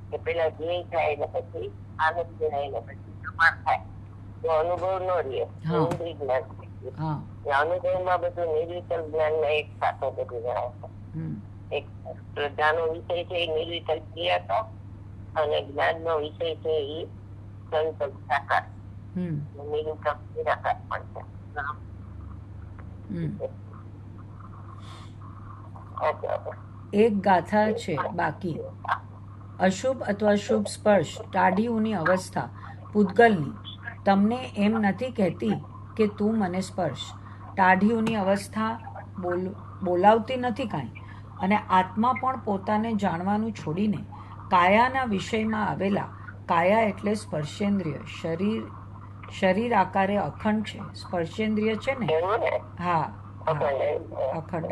કે પેલા ધ્યેય થાય ને પછી આનંદ જણાય ને પછી પ્રમાણ થાય તો અનુભવ ન રહે. જ્ઞાન અનુભવમાં બધું નિર્વિકલ્પ જ્ઞાન ને એક સાથે બધું જણાય છે. એક શ્રદ્ધાનો વિષય છે એ નિર્વિકલ્પ ક્રિયા અને જ્ઞાન નો વિષય છે એ સંકલ્પ સાકાર, નિર્વિકલ્પ નિરાકાર પણ છે. એક ગાથા છે બાકી. અશુભ અથવા શુભ સ્પર્શ ટાઢીઓની અવસ્થા પૂતગલની તમને એમ નથી કહેતી કે તું મને સ્પર્શ. ટાઢીઓની અવસ્થા બોલાવતી નથી કાંઈ. અને આત્મા પણ પોતાને જાણવાનું છોડીને કાયાના વિષયમાં આવેલા, કાયા એટલે સ્પર્શેન્દ્રિય, શરીર આકારે અખંડ છે. સ્પર્શેન્દ્રિય છે ને, હા અખંડ,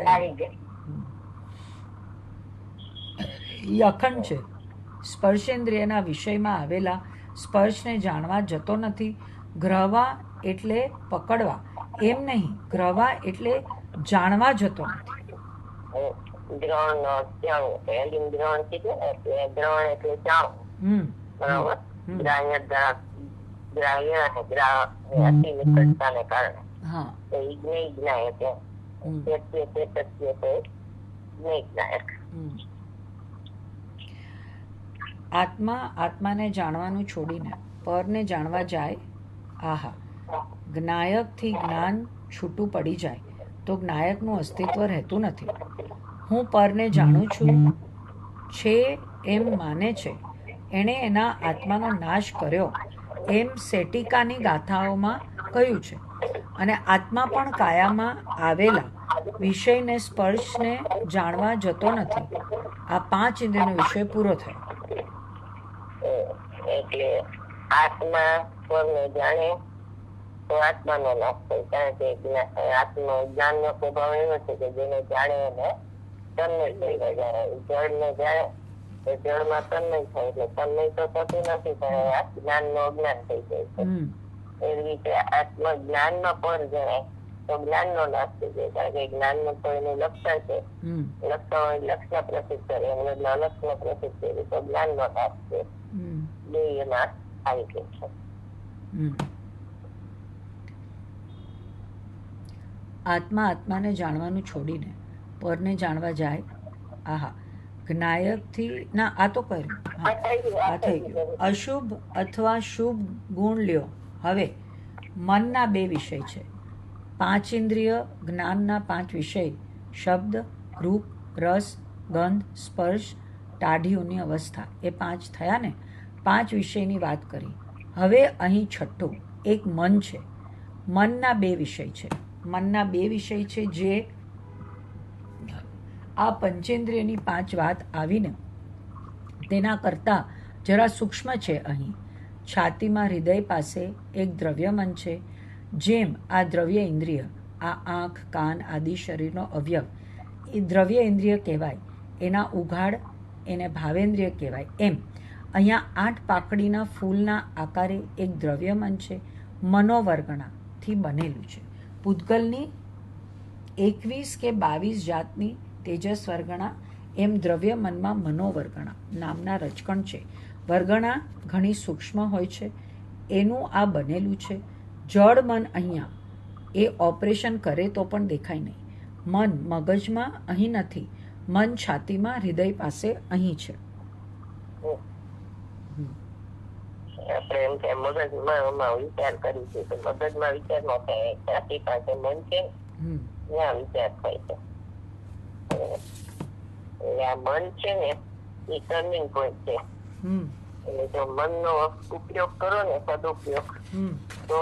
એ અખંડ છે. સ્પર્શેન્દ્રિયના વિષયમાં આવેલા સ્પર્શને જાણવા જતો નથી. ગ્રહવા એટલે પકડવા એમ નહીં, ગ્રહવા એટલે જાણવા જતો નથી. ગ્રહણ ગ્રહણ કીધું ને એટલે ગ્રહણ એટલે જાણવું. બરાબર. ગ્રાહ્ય અને અતિ નિકટતાને કારણે જ્ઞાય છે. આત્માને જાણવાનું છોડીને પરને જાણવા જાય. આહા, જ્ઞાયકથી જ્ઞાન છૂટું પડી જાય તો જ્ઞાયકનું અસ્તિત્વ રહેતું નથી. હું પરને જાણું છું છે એમ માને છે, એણે એના આત્માનો નાશ કર્યો એમ સેટિકાની ગાથાઓમાં કહ્યું છે. અને આત્મા પણ કાયામાં આવેલા વિષયને સ્પર્શને જાણવા જતો નથી. આ 5 ઇન્દ્રિયનો વિષય પૂરો થયો. એટલે આત્મા સ્વરને જાણે તો આત્માનો નાશ થાય. કારણ કે જ્ઞાનનો સ્વભાવ એવો છે કે જેને જાણે એને તન્મય થઈ જાય. જળને જાણે તો જળમાં તન્મય થાય, એટલે તન્મય તો થતું નથી, પણ આ જ્ઞાનનો અજ્ઞાન થઈ જાય છે. એવી રીતે આત્મા જ્ઞાનમાં પર જણાય તો જ્ઞાનનો નાશ થઈ જાય. કારણ કે જ્ઞાનનું તો એનું લક્ષણ છે, લક્ષણ હોય લક્ષણ પ્રસિદ્ધ કરે, એમ અલક્ષણ પ્રસિદ્ધ કરે તો જ્ઞાનનો નાશ છે. બે એમાં આવી ગયું છે. આત્મા આત્માને જાણવાનું છોડીને પરને જાણવા જાય. આહા, જ્ઞાયકથી ના, આ તો કર્યું, આ થઈ ગયું. અશુભ અથવા શુભ ગુણ લ્યો. હવે મનના બે વિષય છે. 5 ઇન્દ્રિય જ્ઞાનના 5 વિષય શબ્દ, રૂપ, રસ, ગંધ, સ્પર્શ, ટાઢીઓની અવસ્થા, એ 5 થયા ને. 5 વિષયની વાત કરી. હવે અહીં છઠ્ઠું એક મન છે. મનના 2 વિષય છે. મનના 2 વિષય છે જે આ પંચેન્દ્રિયની 5 વાત આવીને તેના કરતાં જરા સૂક્ષ્મ છે. અહીં છાતીમાં હૃદય પાસે એક દ્રવ્યમન છે. જેમ આ દ્રવ્ય ઇન્દ્રિય, આ આંખ, કાન આદિ શરીરનો અવયવ એ દ્રવ્ય ઇન્દ્રિય કહેવાય, એના ઉઘાડ એને ભાવેન્દ્રિય કહેવાય. એમ અહીંયા 8 પાકડીના ફૂલના આકારે એક દ્રવ્યમન છે, મનોવર્ગણાથી બનેલું છે. પૂતગલની 21 કે 22 જાતની તેજસ વર્ગણા, એમ દ્રવ્ય મનમાં મનોવર્ગણા નામના રચકણ છે. વર્ગણા ઘણી સૂક્ષ્મ હોય છે, એનું આ બનેલું છે. જળ મન અહીંયા એ ઓપરેશન કરે તો પણ દેખાય નહીં. મન મગજમાં અહીં નથી, મન છાતીમાં હૃદય પાસે અહીં છે. આપણે એમ કે મગજમાં વિચાર કરી છે તો મગજમાં વિચાર ન થાય, છાતી પાસે મન છે ત્યાં વિચાર થાય છે. આ મન છે ને એ ટર્નિંગ પોઈન્ટ છે. એટલે જો મનનો ઉપયોગ કરો ને સદુપયોગ તો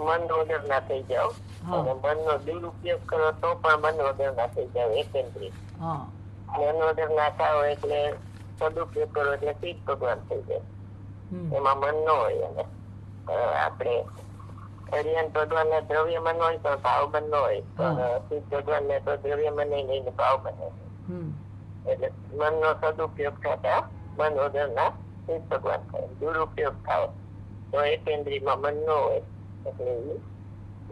મન વગર ના થઈ જાવ, અને મનનો દુરુપયોગ કરો તો પણ મન વગર ના થઈ જાવ. એકેન્દ્રિય મન વગર ના થાવ એટલે સદુપયોગ કરો એટલે શિવ ભગવાન થઈ જાય. એમાં મન ન હોય. અને આપણે હરિયન ભગવાન ને દ્રવ્ય મન હોય તો ભાવ મન ન હોય, પણ શિવ ભગવાન ને તો દ્રવ્ય મન લઈને ભાવ બને. એટલે મનનો સદુપયોગ થતા મન વગર ના શિવ ભગવાન થાય. દુરુપયોગ થાવ તો એકેન્દ્રિયમાં મન ન હોય એટલે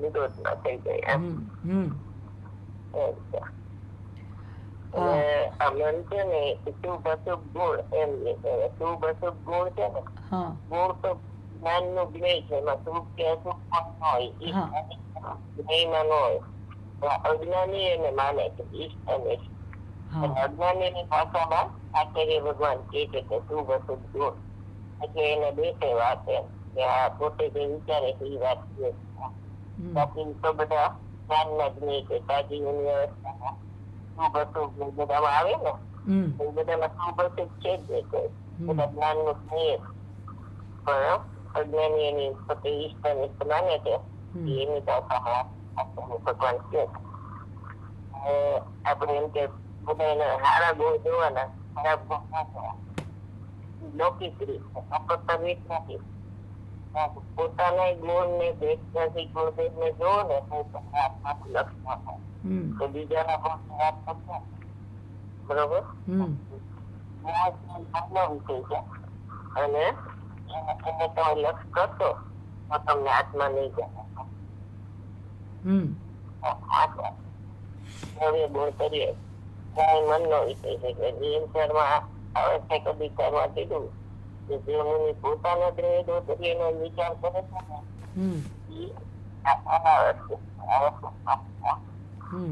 નિરોધમાં થઈ જાય. આ મન છે ને શુભ અશુભ ગુણ એમ શુભ અશુભ ગુણ છે ને, ગુણ તો જ્ઞાન નું જ્ઞેય છે, એમાં શુભ કે અશુભ પણ ન હોય, જ્ઞેયમાં ન હોય. અજ્ઞાની એને માને છે ઈષ્ટ અને અજ્ઞાની ની ભાષામાં આચાર્ય ભગવાન કહે છે કે શુભ અશુભ ગુણ, એટલે એને બે વાત એમ કે આ પોતે જે વિચારે છે એ વાત છે. બાકી તો બધા જ્ઞાનના જ્ઞેય છે. તાજીની અવસ્થામાં શુભ અશુભ બધામાં આવે ને, એ બધામાં શુભ અશુભ છે જ બધા જ્ઞાન નું જ્ઞેય. પણ અજ્ઞાની એની પોતે ઈષ્ટ અનિષ્ટ માને છે, એની ભાષામાં ભગવાન છે. આપણે એમ કે બધા એના સારા ગુણ જોવાના, ખરાબ ગુણ ના જોવા. લૌકિક રીત રીત નથી. પોતાના ગુણ ને ભેદથી ગુણ ભેદ ને જોવો ને તો આત્માનું લક્ષણ થાય. તો બીજાના ગુણ વાત કરશે બરોબર વિષય છે, અને એને તમે લક્ષ કરશો તો તમને આત્મા નહીં જાણે. દ્રવ્ય ગુણ કરીએ મનનો વિષય છે. એટલે નિયંત્રણમાં આવે છે. કદી કરવા કીધું કે જે મુનિ પોતાના દ્રવ્ય ગુણ કરીએ એનો વિચાર કરે છે ને એ અનાવશ્યક છે.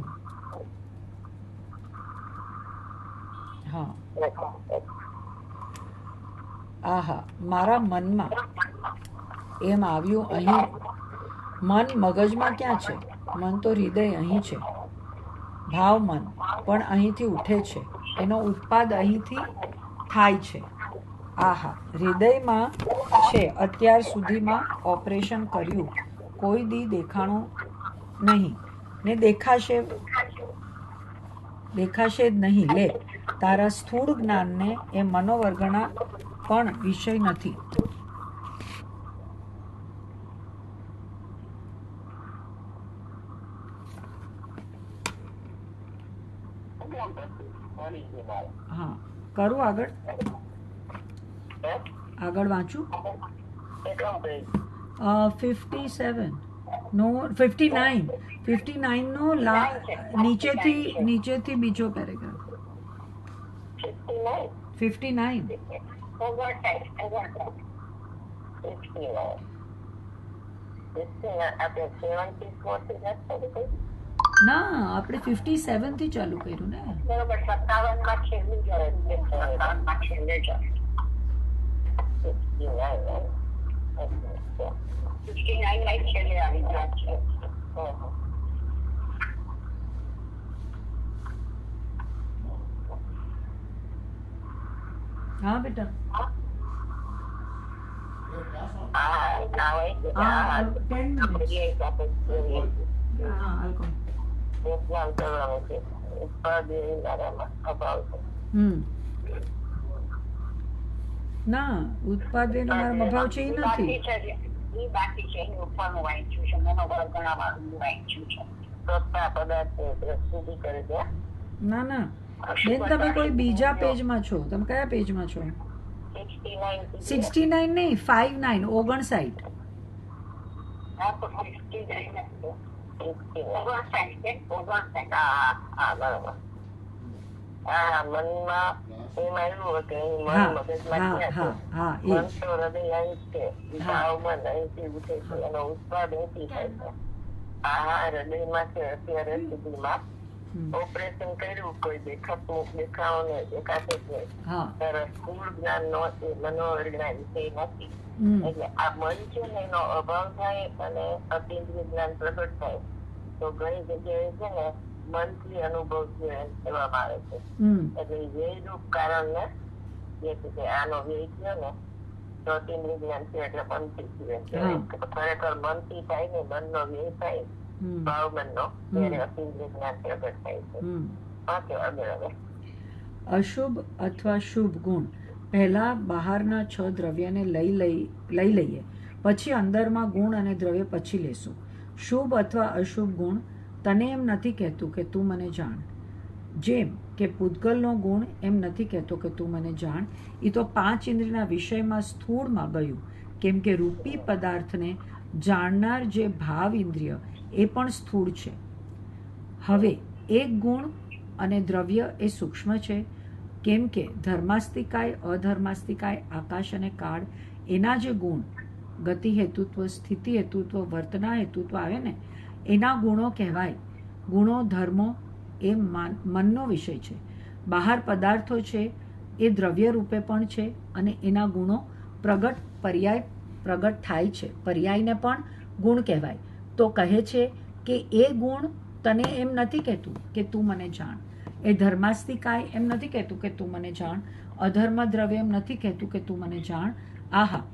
આહા, મારા મનમાં એમ આવ્યું. અહીં મન મગજમાં ક્યાં છે? મન તો હૃદય અહીં છે. ભાવ મન પણ અહીંથી ઉઠે છે, એનો ઉત્પાદ અહીંથી થાય છે. આહા, હૃદયમાં છે. અત્યાર સુધીમાં ઓપરેશન કર્યું કોઈ દી દેખાણું નહીં ને દેખાશે જ નહીં. લે, તારા સ્થૂળ જ્ઞાનને એ મનોવર્ગણા પણ વિષય નથી. હા, કરું આગળ વાંચું. 57 નો 59 નો નીચેથી બીજો પેરેગ્રાફ. 59 ના, આપણે 57 થી ચાલુ કર્યું ને. બરોબર, 57 માં છેલ્લું જાય. 57 માં છેલ્લે જાય. 59 માં છેલ્લે આવી જાય છે. હા બેટા. ના, ઉત્પાદ અભાવ છે એ નથી. બાકી છે એની ઉપરનું વાંચ્યું છે, મનોબળ ઘણા વાળું વાંચ્યું છે. પદાર્થ પ્રસ્તુતિ કરે છે. ના ના બેન, તમે કોઈ બીજા પેજમાં છો. તમે કયા પેજમાં છો? 69 નહીં, 59 59. મનમાં એમ આવ્યું કે મન મગજમાં મન તો હૃદય અહીં છે, ભાવ મન અહીંથી ઉઠે છે, એનો ઉત્પાદ અહીંથી થાય છે. આ હૃદયમાં છે. અત્યારે સુધીમાં ઓપરેશન કર્યું, કોઈ દેખાવો ને દેખાશે જ નહીં. ત્યારે સ્થૂળ જ્ઞાન નો મનોવિજ્ઞાન વિષય નથી. એટલે આ મન છે ને એનો અભાવ થાય અને અતિન્દ્રિય જ્ઞાન પ્રગટ થાય તો ઘણી જગ્યાએ છે ને મનથી અનુભવ છે એમ કહેવામાં આવે છે. એટલે વ્યયરૂપ કારણ ને જે છે આનો વ્યય થયો ને તો અતિન્દ્રિય જ્ઞાન છે એટલે મનથી થયું. ખરેખર મનથી થાય ને મનનો વ્યય થાય ભાવ મનનો, ત્યારે અતિન્દ્રિય જ્ઞાન પ્રગટ થાય છે. અશુભ અથવા શુભ ગુણ પહેલા બહારના 6 દ્રવ્યને લઈ લઈએ, પછી અંદરમાં ગુણ અને દ્રવ્ય પછી લેશું. શુભ અથવા અશુભ ગુણ તને એમ નથી કહેતું કે તું મને જાણ. જેમ કે પૂતગલનો ગુણ એમ નથી કહેતો કે તું મને જાણ. એ તો 5 ઇન્દ્રિયના વિષયમાં સ્થૂળમાં ગયું, કેમ કે રૂપી પદાર્થને જાણનાર જે ભાવ ઇન્દ્રિય એ પણ સ્થૂળ છે. હવે એક ગુણ અને દ્રવ્ય એ સૂક્ષ્મ છે, કેમ કે ધર્માસ્તિકાય, અધર્માસ્તિકાય, આકાશ અને કાળ એના જે ગુણ ગતિ હેતુત્વ, સ્થિતિ હેતુત્વ, વર્તના હેતુત્વ આવે ને એના ગુણો કહેવાય. ગુણો ધર્મો એ મનનો વિષય છે. બહાર પદાર્થો છે એ દ્રવ્ય રૂપે પણ છે અને એના ગુણો પર્યાય પ્રગટ થાય છે. પર્યાયને પણ ગુણ કહેવાય. તો કહે છે કે એ ગુણ તને એમ નથી કહેતું કે તું મને જાણ. એ ધર્માસ્તિકાય એમ નથી કહેતું કે તું મને જાણ. અધર્મ દ્રવ્ય એમ નથી કહેતું કે તું મને જાણ. આહા,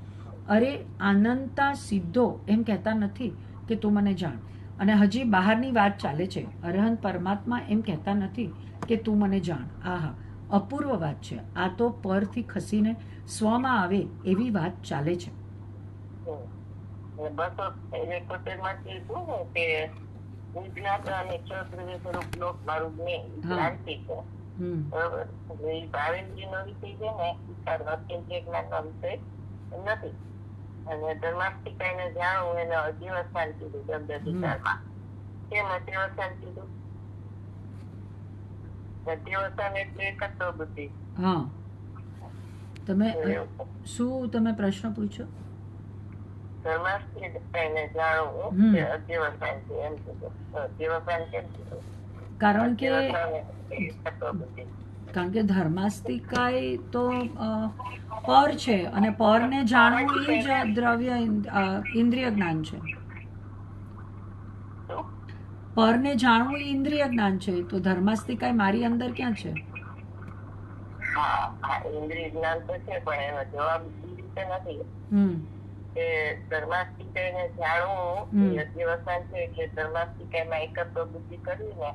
અરે આનંદતા સિદ્ધો એમ કહેતા નથી કે તું મને જાણ. અને હજી બહારની વાત ચાલે છે. અરહંત પરમાત્મા એમ કહેતા નથી કે તું મને જાણ. આહા, અપૂર્વ વાત છે. આ તો પરથી ખસીને સ્વમાં આવે એવી વાત ચાલે છે. નથી. અને ધર્માસ્તિકાઈને જાણવું એને અધ્યવસાન કીધું. શબ્દ વિચારમાં કેમ અધ્યવસાન કીધું? અધ્યવસાન એટલે એકત્વ બુદ્ધિ. હા, તમે પ્રશ્ન પૂછો. ધર્માસ્તિકાઈને જાણવું એ અધ્યવસાન છે એમ કીધું. અધ્યવસાન કેમ કીધું? કારણ કે ધર્માસ્તિકાય તો પર છે અને પરને જાણવું એ જ દ્રવ્ય ઇન્દ્રિય જ્ઞાન છે. પરને જાણવું એ ઇન્દ્રિય જ્ઞાન છે. તો ધર્માસ્તિકાય મારી અંદર ક્યાં છે? ઇન્દ્રિય જ્ઞાન તો છે પણ એનો જવાબ એ રીતે નથી કે ધર્માસ્તિકાઈને જાણવું એ અધ્યવસાન છે. એટલે ધર્માસ્તિકાયમાં એકત્વ બુદ્ધિ કરવી ને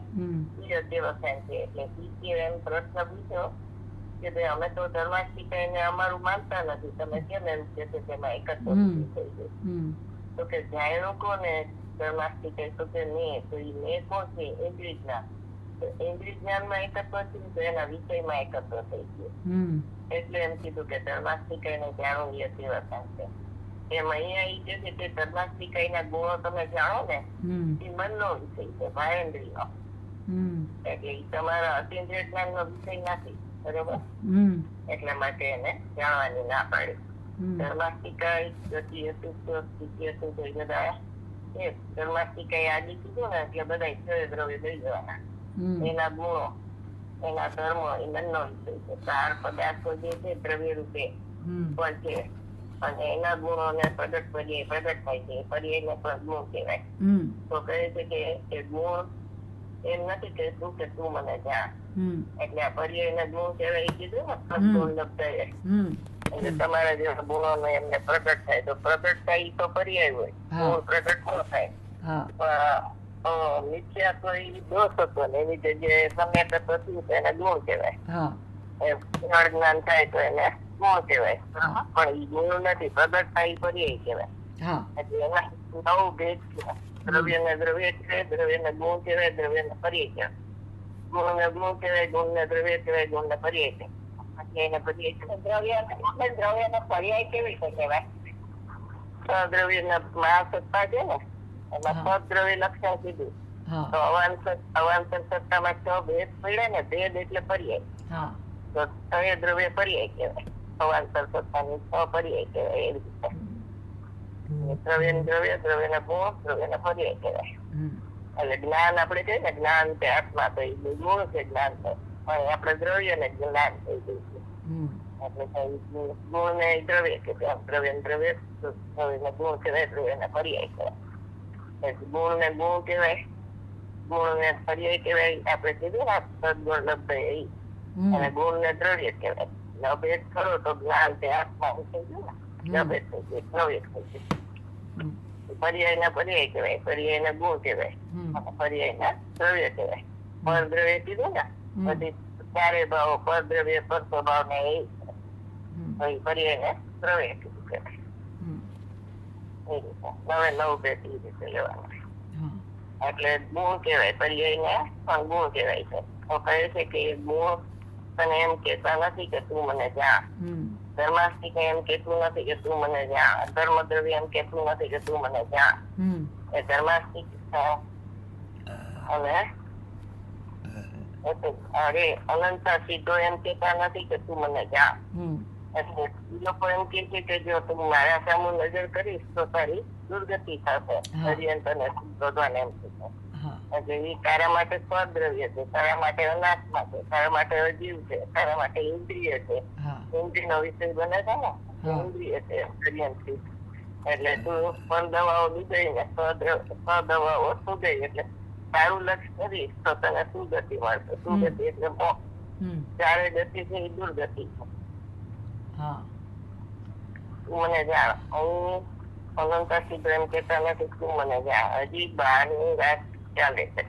એ અધ્યવસાન છે. એટલે એમ પ્રશ્ન પૂછ્યો કે ભાઈ અમે તો ધર્માસ્તિકાયને અમારું માનતા નથી, તમે કેમ એમ કે છે કે એમાં એકત્વ બુદ્ધિ થઈ ગઈ? તો કે જાણ્યું કોને ધર્માસ્તિકાય? તો કે મેં. તો એ મેં કોણ છે? ઇન્દ્રિય જ્ઞાન. ઇન્દ્રિય જ્ઞાનમાં એકત્વ થયું તો એના વિષયમાં એકત્વ થઈ ગયું. એટલે એમ કીધું કે ધર્માસ્તિકાઈને જાણવું એ અતિવર્તન છે. એમ અહીંયા ઈ છે કે ધર્માસ્તિકાઈના ગુણો તમે જાણો ને એ મનનો વિષય છે, ભાયેન્દ્રિયનો. એટલે ઈ તમારા અતિન્દ્રિય જ્ઞાનનો વિષય નથી, બરોબર? એટલા માટે એને જાણવાની ના પાડી. ધર્માસ્તિકાઈ ગતિ હતું, સ્થિતિ હતું, તો એ બધા એ ધર્માસ્તિકાઈ આદિ કીધું ને એટલે બધા ક્ષય દ્રવ્ય દઈ દેવાના. એના ગુણો, એના ધર્મો એ મનનો વિષય છે. ચાર પદાર્થો જે છે દ્રવ્ય રૂપે પણ છે, અને એના ગુણોને પ્રગટ થાય છે. પર્યાયને પણ ગુણ કહેવાય. તો કહે છે કે એ ગુણ એમ નથી કે તું મને જાણ. એટલે આ પર્યાયને ગુણ કહેવાય એ કીધું ને, ગુણ લબ્ધાય. એટલે તમારા જેવા ગુણો એમને પ્રગટ થાય તો પ્રગટ થાય એ તો પર્યાય હોય, ગુણ પ્રગટ ન થાય. મિથ્યા તો એ દોષ હતો ને એની જગ્યાએ સમ્યક થયું તો એને ગુણ કહેવાય. જ્ઞાન થાય તો એને ગુણ કહેવાય. પણ એ ગુણ નથી, પ્રગટ થાય એ પર્યાય કહેવાય. એટલે એના નવ ભેદ છે. દ્રવ્ય ને દ્રવ્ય છે, દ્રવ્ય ને ગુણ કહેવાય, દ્રવ્ય ને પર્યાય કહેવાય. ગુણ ને ગુણ કહેવાય, ગુણ ને દ્રવ્ય કહેવાય, ગુણ ને પર્યાય કહેવાય. એને પર્યાય દ્રવ્ય ને પર્યાય કેવી રીતે કહેવાય? સદ્રવ્ય ના મહાસત્તા છે ને, એમાં સદ્રવ્ય લક્ષણ કીધું. તો અવાંતર સત્તામાં છ ભેદ પડ્યા ને, ભેદ એટલે પર્યાય. તો છ દ્રવ્ય પર્યાય કહેવાય. અવાંતર સત્તાની છ પર્યાય કહેવાય. એ રીતે દ્રવ્ય ને દ્રવ્ય, દ્રવ્ય ને ગુણ, દ્રવ્ય ને પર્યાય કહેવાય. એટલે જ્ઞાન આપડે કહીએ ને જ્ઞાન તે આત્મા, તો એ ગુણ છે જ્ઞાન છે. પણ આપડે દ્રવ્ય ને જ્ઞાન થઈ ગયું છે. એટલે ગુણ ને દ્રવ્ય કે દ્રવ્ય ને દ્રવ્ય, દ્રવ્ય ને ગુણ કહેવાય, દ્રવ્ય ને પર્યાય કહેવાય. ગુણ ને ગુણ કહેવાય, ગુણ ને પર્યાય કહેવાય. આપડે કીધું ને સદગુણ લબ્ધાય એ, અને ગુણ ને દ્રવ્ય કહેવાય. અભેદ ખરો તો જ્ઞાન તે આત્મા થઈ ગયું ને, અભેદ થઈ ગયું, દ્રવ્ય થઈ ગયું. પર્યાય ના પર્યાય કહેવાય, પર્યાય ના ગુણ કહેવાય, પર્યાય ના દ્રવ્ય કહેવાય. પર દ્રવ્ય કીધું ને, બધી ચારે ભાવો પર દ્રવ્ય, પર સ્વભાવ ને એ પર્યાય ને દ્રવ્ય કીધું કહેવાય. એ રીતે નવે નવ ભેદ એ રીતે લેવાનું. એટલે ગુણ કહેવાય, પર્યાય ને પણ ગુણ કહેવાય છે. તો કહે છે કે ગુણ તને એમ કેતા નથી કે તું મને જાણ. ધર્માસ્તિક એમ કેતું નથી કે તું મને જાણ. ધર્મ દ્રવ્ય એમ કેતું નથી કે તું મને જાણ. એ ધર્માસ્તિક અને અનંતા સીધો એમ કેતા નથી કે તું મને જાણ. એટલે એ લોકો એમ કે છે કે જો તું મારા સામું નજર કરીશ તો તારી દુર્ગતિ થશે. હરિયંતર શોધવાને એમ છે. એટલે એ તારા માટે સ્વદ્રવ્ય છે, તારા માટે અનાત્મા છે, તારા માટે અજીવ છે, તારા માટે ઇન્દ્રિય છે. ઇન્દ્રિય નો વિષય બને છે ને, ઇન્દ્રિય છે હરિયંત્રી. એટલે તું પર દવાઓ લીધઈ ને સ્વદવાઓ સુધઈ. એટલે તારું લક્ષ્ય કરીશ તો તને સુગતિ મળશે. સુગતિ એટલે મોક્ષ. ચારે ગતિ છે એ દુર્ગતિ છે. તું મને જાણ. હું અનંતા સીધો એમ કેતા નથી તું મને જાણ. હજી બહારની વાત ચાલે છે.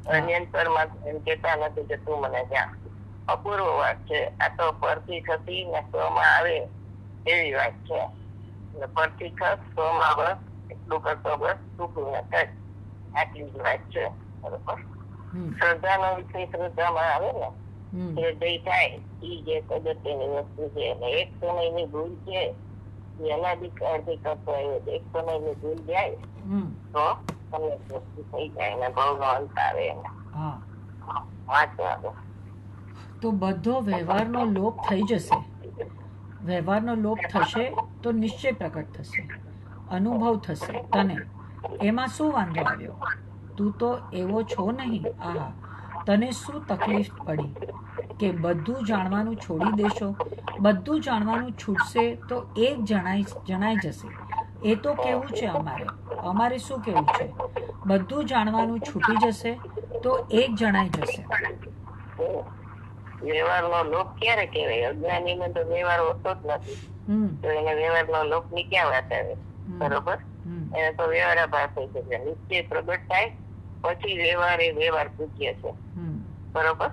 અન્યંતર માં એમ કેતા નથી કે તું મને જાણ. અપૂર્વ વાત છે આ તો. પરથી થતી ને સ્વમાં આવે એવી વાત છે. પરથી ખસ સ્વમાં બસ એટલું કરતો બસ ટૂંકું ને ટચ. આટલી જ વાત છે, બરોબર? શ્રદ્ધા નો વિષય શ્રદ્ધામાં આવે ને, હૃદય થાય એ જે પદ્ધતિની વસ્તુ છે. એક સમયની ભૂલ છે એના બી કાળજી કરતો આવ્યો. એક સમયની ભૂલ જાય તો તમને વસ્તુ થઈ જાય ને ભાવનો અંત આવે એને વાંચવા દો. તો બધો વ્યવહારનો લોપ થઈ જશે. વ્યવહારનો લોપ થશે તો નિશ્ચય પ્રકટ થશે, અનુભવ થશે તને. એમાં શું વાંધો આવ્યો? તું તો એવો છો નહીં. આહા, તને શું તકલીફ પડી કે બધું જાણવાનું છોડી દેશો? બધું જાણવાનું છૂટશે તો એક જણાઈ જશે. એ તો કેવું છે અમારે શું કેવું છે? બધું જાણવાનું છૂટી જશે તો એક જણાઈ જશે. વ્યવહાર નો લોપ ક્યારે કહેવાય? અજ્ઞાની ને તો વ્યવહાર હોતો જ નથી. તો એને વ્યવહાર નો લોપ ની ક્યાં વાત આવે? બરોબર? એને તો વ્યવહારાભાસ થઈ છે. નિશ્ચય પ્રગટ થાય પછી વ્યવહાર એ વ્યવહાર પૂજ્ય છે. બરોબર?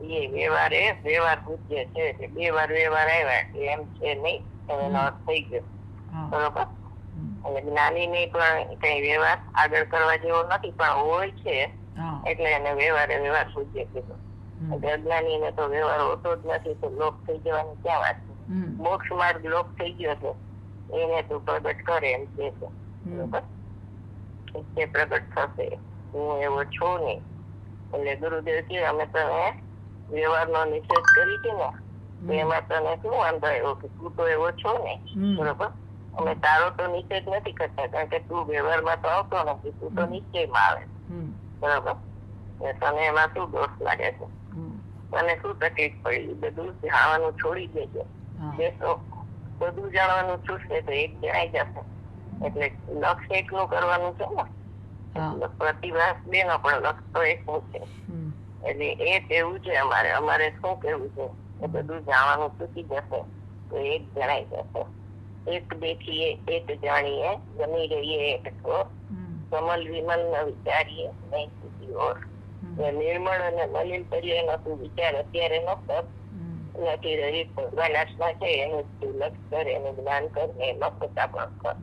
એ વ્યવહાર પૂજ્ય છે. બે વાર વ્યવહાર આવ્યા એમ છે નહીં, એનો અર્થ થઈ ગયો. બરોબર? એટલે જ્ઞાની ને પણ કઈ વ્યવહાર આગળ કરવા જેવો નથી, પણ હોય છે હા. એટલે એને વ્યવહાર પૂજ્ય કીધું. એટલે અજ્ઞાનીને તો વ્યવહાર હોતો જ નથી, તો લોપ થઈ જવાની ક્યાં વાત છે? મોક્ષ માર્ગ લોપ થઈ ગયો છે, એને તું પ્રગટ કરે એમ કે છે. બરોબર, તે પ્રગટ થશે, હું એવો છું નહીં. એટલે ગુરુદેવ કે અમે તને વ્યવહારનો નિષેધ કરી છે ને, તો એમાં તને શું વાંધો આવ્યો કે તું તો એવો છો ને? બરોબર, અમે તારો તો નિષેધ નથી કરતા, કારણ કે તું વ્યવહારમાં તો આવતો નથી, તું તો નિશ્ચયમાં આવે. બરોબર, તને એમાં શું દોષ લાગે છે? તને શું તકલીફ પડી? બધું જાણવાનું છોડી દેજે. તો બધું જાણવાનું છૂટશે તો એક જણાઈ જશે. એટલે લક્ષ્ય એકનું કરવાનું છે ને, પ્રતિભાસ બે નો, પણ લક્ષ્ય તો એકનું છે. એટલે એ કેવું છે અમારે શું કેવું છે? એ બધું જાણવાનું છૂટી જશે તો એક જણાઈ જશે. એક દેખીએ એક જાણીએ, જમી રહીએ એક છો, કમલ વિમલ ન વિચારીએ નહીં સુધી ઓર. નિર્મળ અને મલિન કરીએ એનો તું વિચાર અત્યારે ન કર. નથી રહી ભગવાન આત્મા છે એનું તું લક્ષ કર, એનું જ્ઞાન કર ને એમાં પોતા પણ કર.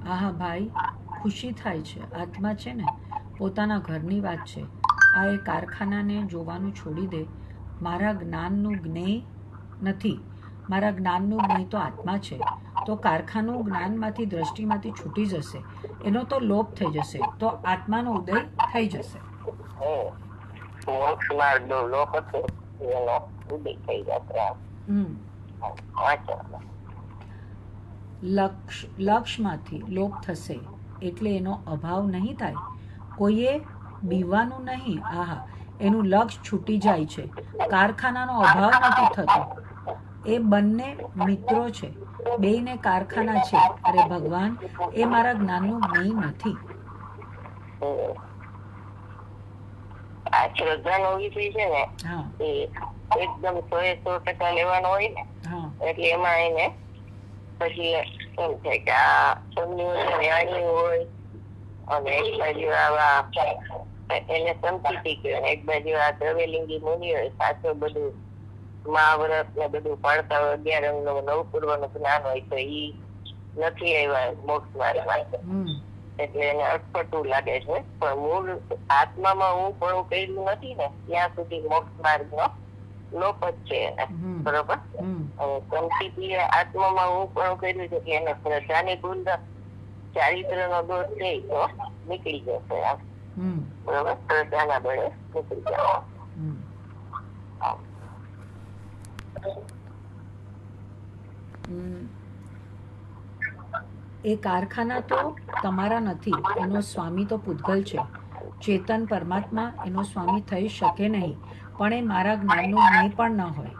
હા ભાઈ, ખુશી થાય છે. આત્મા છે ને પોતાના ઘરની વાત છે. આ એ કારખાનાને જોવાનું છોડી દે. મારા જ્ઞાનનું જ્ઞેય નથી, મારા જ્ઞાનનું જ્ઞેય તો આત્મા છે. તો કારખાનું જ્ઞાનમાંથી દ્રષ્ટિમાંથી છૂટી જશે, એનો તો લોપ થઈ જશે, તો આત્માનો ઉદય થઈ જશે. મોક્ષ માર્ગનો લોપ હતો એનો ઉદય થઈ જશે. લક્ષમાંથી લોપ થશે એટલે એનો અભાવ નહીં થાય. કોઈએ બીવાનું નહીં. આહા, એનું લક્ષ છૂટી જાય છે. કારખાનાનો અભાવ નથી થતો. એ બંને મિત્રો છે, બેયને કારખાના છે. અરે ભગવાન, એ મારા જ્ઞાનનું જ્ઞેય નથી. આ શ્રદ્ધાનો વિષય છે ને, એ એકદમ 100% લેવાનો હોય ને, એટલે એમાં એને પછી એમ થાય કે આ જ્ઞાની હોય, અને એક બાજુ આવા એને સંતતિ કહેવાય, એક બાજુ આ દ્રવ્યલિંગી મુનિ હોય, સાચું બધું મહાવ્રત ને બધું પાડતા હોય, 11 અંગનું નવપૂર્વનું જ્ઞાન હોય, તો ઈ નથી આવ્યા મોક્ષ માર્ગમાં. એટલે એને અટપટું લાગે છે. પણ મૂળ આત્મામાં હું પણ કર્યું નથી ને, ત્યાં સુધી મોક્ષ માર્ગનો લોપ જ છે એને. બરોબર, સંતતિ આત્મામાં હું પણ કર્યું છે કે એને શ્રદ્ધાની ભૂલ, ચારિત્રનો દોષ છે તો નીકળી જશે. બરોબર, શ્રદ્ધાના બળે નીકળી જશે. એ કારખાના તો તમારા નથી, એનો સ્વામી તો પૂતગલ છે. ચેતન પરમાત્મા એનો સ્વામી થઈ શકે નહીં. પણ એ મારા જ્ઞાનનું જ્ઞેય પણ ન હોય.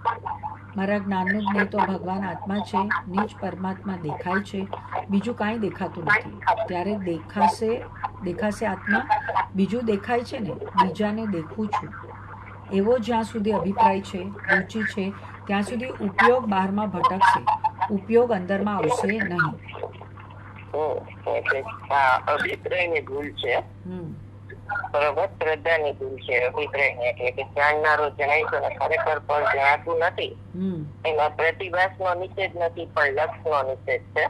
મારા જ્ઞાનનું જ્ઞેય તો ભગવાન આત્મા છે, નીચ પરમાત્મા દેખાય છે, બીજું કાંઈ દેખાતું નથી. ત્યારે દેખાશે આત્મા. બીજું દેખાય છે ને, બીજાને દેખું છું, એવો જ્યાં સુધી અભિપ્રાય છે, રુચિ છે, ત્યાં સુધી ઉપયોગ બહારમાં ભટકશે, ઉપયોગ અંદરમાં આવશે નહીં. અભિપ્રાયની ભૂલ છે. બરોબર, શ્રદ્ધાની ભૂલ છે. અભિપ્રાયની એટલે કે જાણનારો જણાય છે ને ખરેખર પણ જણાતું નથી. એમાં પ્રતિભાસનો નિષેધ નથી, પણ લક્ષનો નિષેધ છે.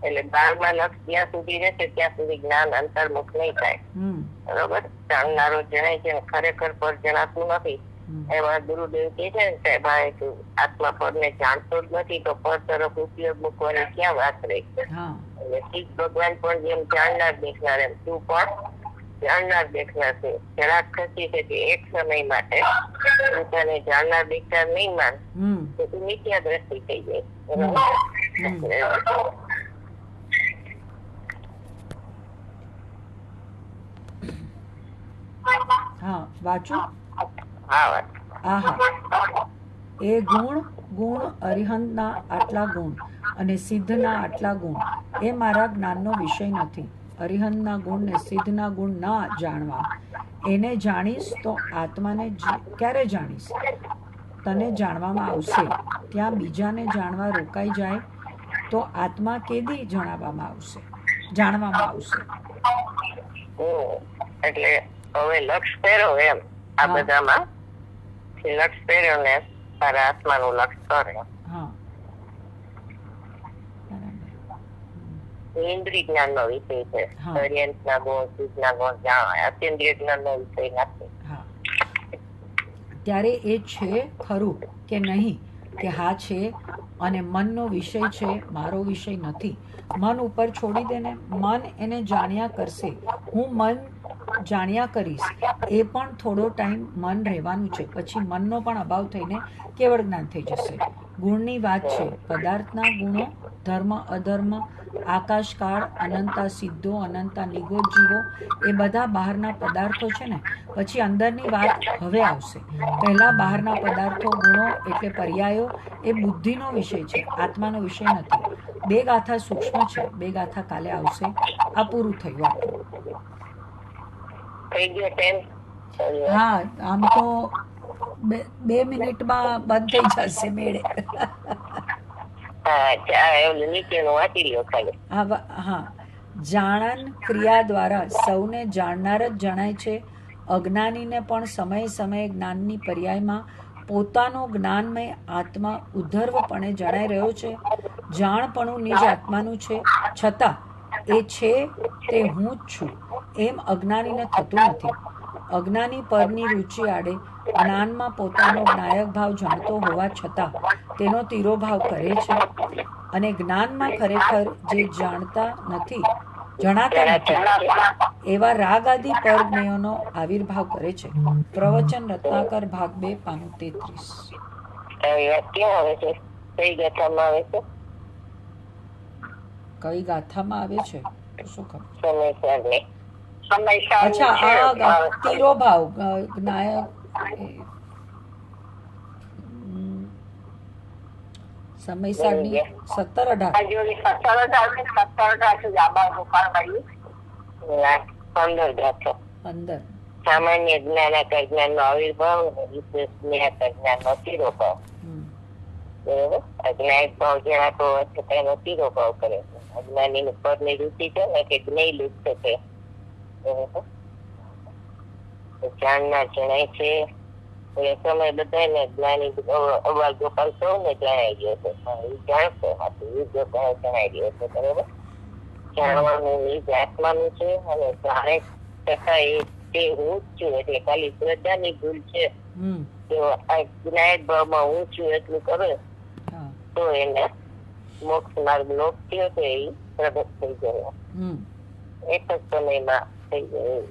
એટલે 12માં લક્ષ જ્યાં સુધી રહેશે ત્યાં સુધી જ્ઞાન અંતર્મુખ નહીં થાય. બરોબર, જાણનારો જણાય છે ને ખરેખર પર જણાતું નથી. એમાં ગુરુદેવ કે છે ને કે ભાઈ તું આત્મા પરને જાણતો જ નથી, તો પર તરફ ઉપયોગ મૂકવાની ક્યાં વાત રહી? એટલે શીખ ભગવાન પણ જેમ જાણનાર દેખનાર, એમ તું પણ જાણનાર દેખનાર છે. જરાક ખસી છે કે એક સમય માટે તું તને જાણનાર દેખનાર નહીં માન, તો તું મિથ્યા દ્રષ્ટિ થઈ જાય. હા, વાંચું. આહા, એ ગુણ અરિહંતના આટલા ગુણ અને સિદ્ધના આટલા ગુણ એ મારા જ્ઞાનનો વિષય નથી. અરિહંતના ગુણ ને સિદ્ધના ગુણ ના જાણવા. એને જાણીશ તો આત્માને ક્યારે જાણીશ? તને જાણવામાં આવશે. ત્યાં બીજાને જાણવા રોકાઈ જાય તો આત્મા કેદી જાણવામાં આવશે. એટલે હવે લક્ષ પહેરો એમ આ બધામાં લક્ષ પહેર્યો ને તારા આત્માનું લક્ષ કરે. ઇન્દ્રિય જ્ઞાનનો વિષય છે. હા. પર્યંતના ગુણ, શુદ્ધના ગુણ જાણવા અતિન્દ્રિય જ્ઞાનનો વિષય નથી. હા, ત્યારે એ છે ખરું કે નહીં, કે હા છે અને મનનો વિષય છે, મારો વિષય નથી. મન ઉપર છોડી દે ને, મન એને જાણ્યા કરશે. હું મન જાણ્યા કરીશ. એ પણ થોડો ટાઈમ મન રહેવાનું છે, પછી મનનો પણ અભાવ થઈને કેવળ જ્ઞાન થઈ જશે. ગુણની વાત છે, પદાર્થના ગુણો, ધર્મ અધર્મ, આકાશકાળ, અનંતા સિદ્ધો, અનંતા નિગોદ જીવો, એ બધા બહારના પદાર્થો છે ને. પછી અંદરની વાત હવે આવશે. પહેલા બહારના પદાર્થો, ગુણો એટલે પર્યાયો, એ બુદ્ધિનો વિષય છે, આત્માનો વિષય નથી. બે ગાથા સૂક્ષ્મ છે, બે ગાથા કાલે આવશે. આ પૂરું થયું આપણું. થઈ ગયો ટાઈમ? હા, આમ તો 2 મિનિટમાં બંધ થઈ જશે મેળે. નીચેનું વાંચી લ્યો ખાલી. હા, જાણન ક્રિયા દ્વારા સૌને જાણનાર જ જણાય છે. અજ્ઞાનીને પણ સમયે સમયે જ્ઞાનની પર્યાયમાં પોતાનો જ્ઞાનમય આત્મા ઉદ્ધર્વપણે જણાઈ રહ્યો છે. જાણપણું નિજ આત્માનું છે, છતાં એ છે તે હું જ છું એમ અજ્ઞાનીને થતું નથી. અજ્ઞાની પરની રુચિ આડે જ્ઞાનમાં પોતાનો જ્ઞાયક ભાવ જાણતો હોવા છતાં તેનો તિરોભાવ કરે છે. અને જ્ઞાનમાં ખરેખર જે જણાતા નથી એવા રાગ આદિ પર જ્ઞેયોનો આવિર્ભાવ કરે છે. પ્રવચન રત્નાકર ભાગ 2 પાનું 33. ક્યાં આવે છે? કઈ ગાથામાં આવે છે? કઈ ગાથામાં આવે છે તો શું ખબર? સમયસરની. અચ્છા, આ તિરોભાવ જ્ઞાયક સમયસારની 17-18 સામાન્ય જ્ઞાનાકાર જ્ઞાન નો આવિર્ભાવ અને વિશેષ જ્ઞાનાકાર જ્ઞાન નો તિરોભાવ. બરોબર? અજ્ઞાયક ભાવ જણાતો હોય છે તેનો તિરોભાવ કરે છે. અજ્ઞાની ની પરની રુચિ છે ને કે જ્ઞેય લુપ્ત છે. બરોબર? જાણનાર જણાય છે. એ સમય બધાને જ્ઞાની અવાજ ગોપાલ સૌને જણાઈ ગયો છે. એ જાણતો નથી, એ જણાઈ ગયો છે. બરોબર? જાણવાનું નિજ આત્માનું છે અને જાણે છતાં એ તે હું જ છું એટલે ખાલી શ્રદ્ધાની ભૂલ છે. જો આ જ્ઞાયક ભાવમાં હું છું એટલું કરે તો એને મોક્ષ માર્ગ લોપ થયો તો એ પ્રગટ થઈ ગયો. એક જ સમયમાં થઈ ગયો.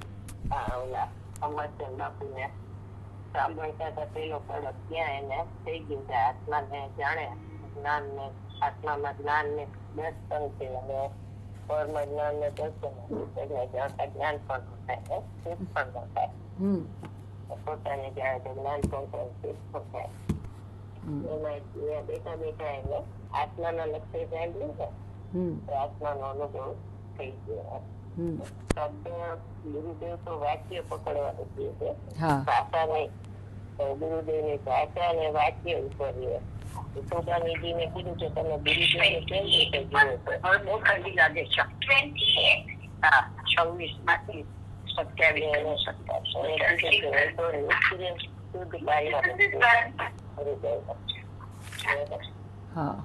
અમરચંદ બાપુને સાંભળતા હતા પેલો પ્રગટ ત્યાં એને થઈ ગયું કે આત્માને જાણે, જ્ઞાન ને આત્મામાં જ્ઞાન ને દર્શન છે અને પરમ જ્ઞાન ને દર્શન જાણતા જ્ઞાન પણ થાય, સુખ પણ થાય. પોતાને જાણે તો જ્ઞાન પણ થાય, સુખ પણ થાય. એમાં બેઠા બેઠા એને આત્માના લક્ષ્ય જાણ્યું ને તો આત્માનો અનુભવ થઈ ગયો. શબ્દ ગુરુદેવ તો વાક્ય પકડવાનું કહે છે, ભાષા નહીં. ગુરુદેવ ની ભાષા અને વાક્ય ઉપર સુદાનીજી ને કીધું કે તમે ગુરુદેવ ને કેમ રીતે જુઓ છો? બહુ ઠંડી લાગે છે. 26 માંથી 27 હા.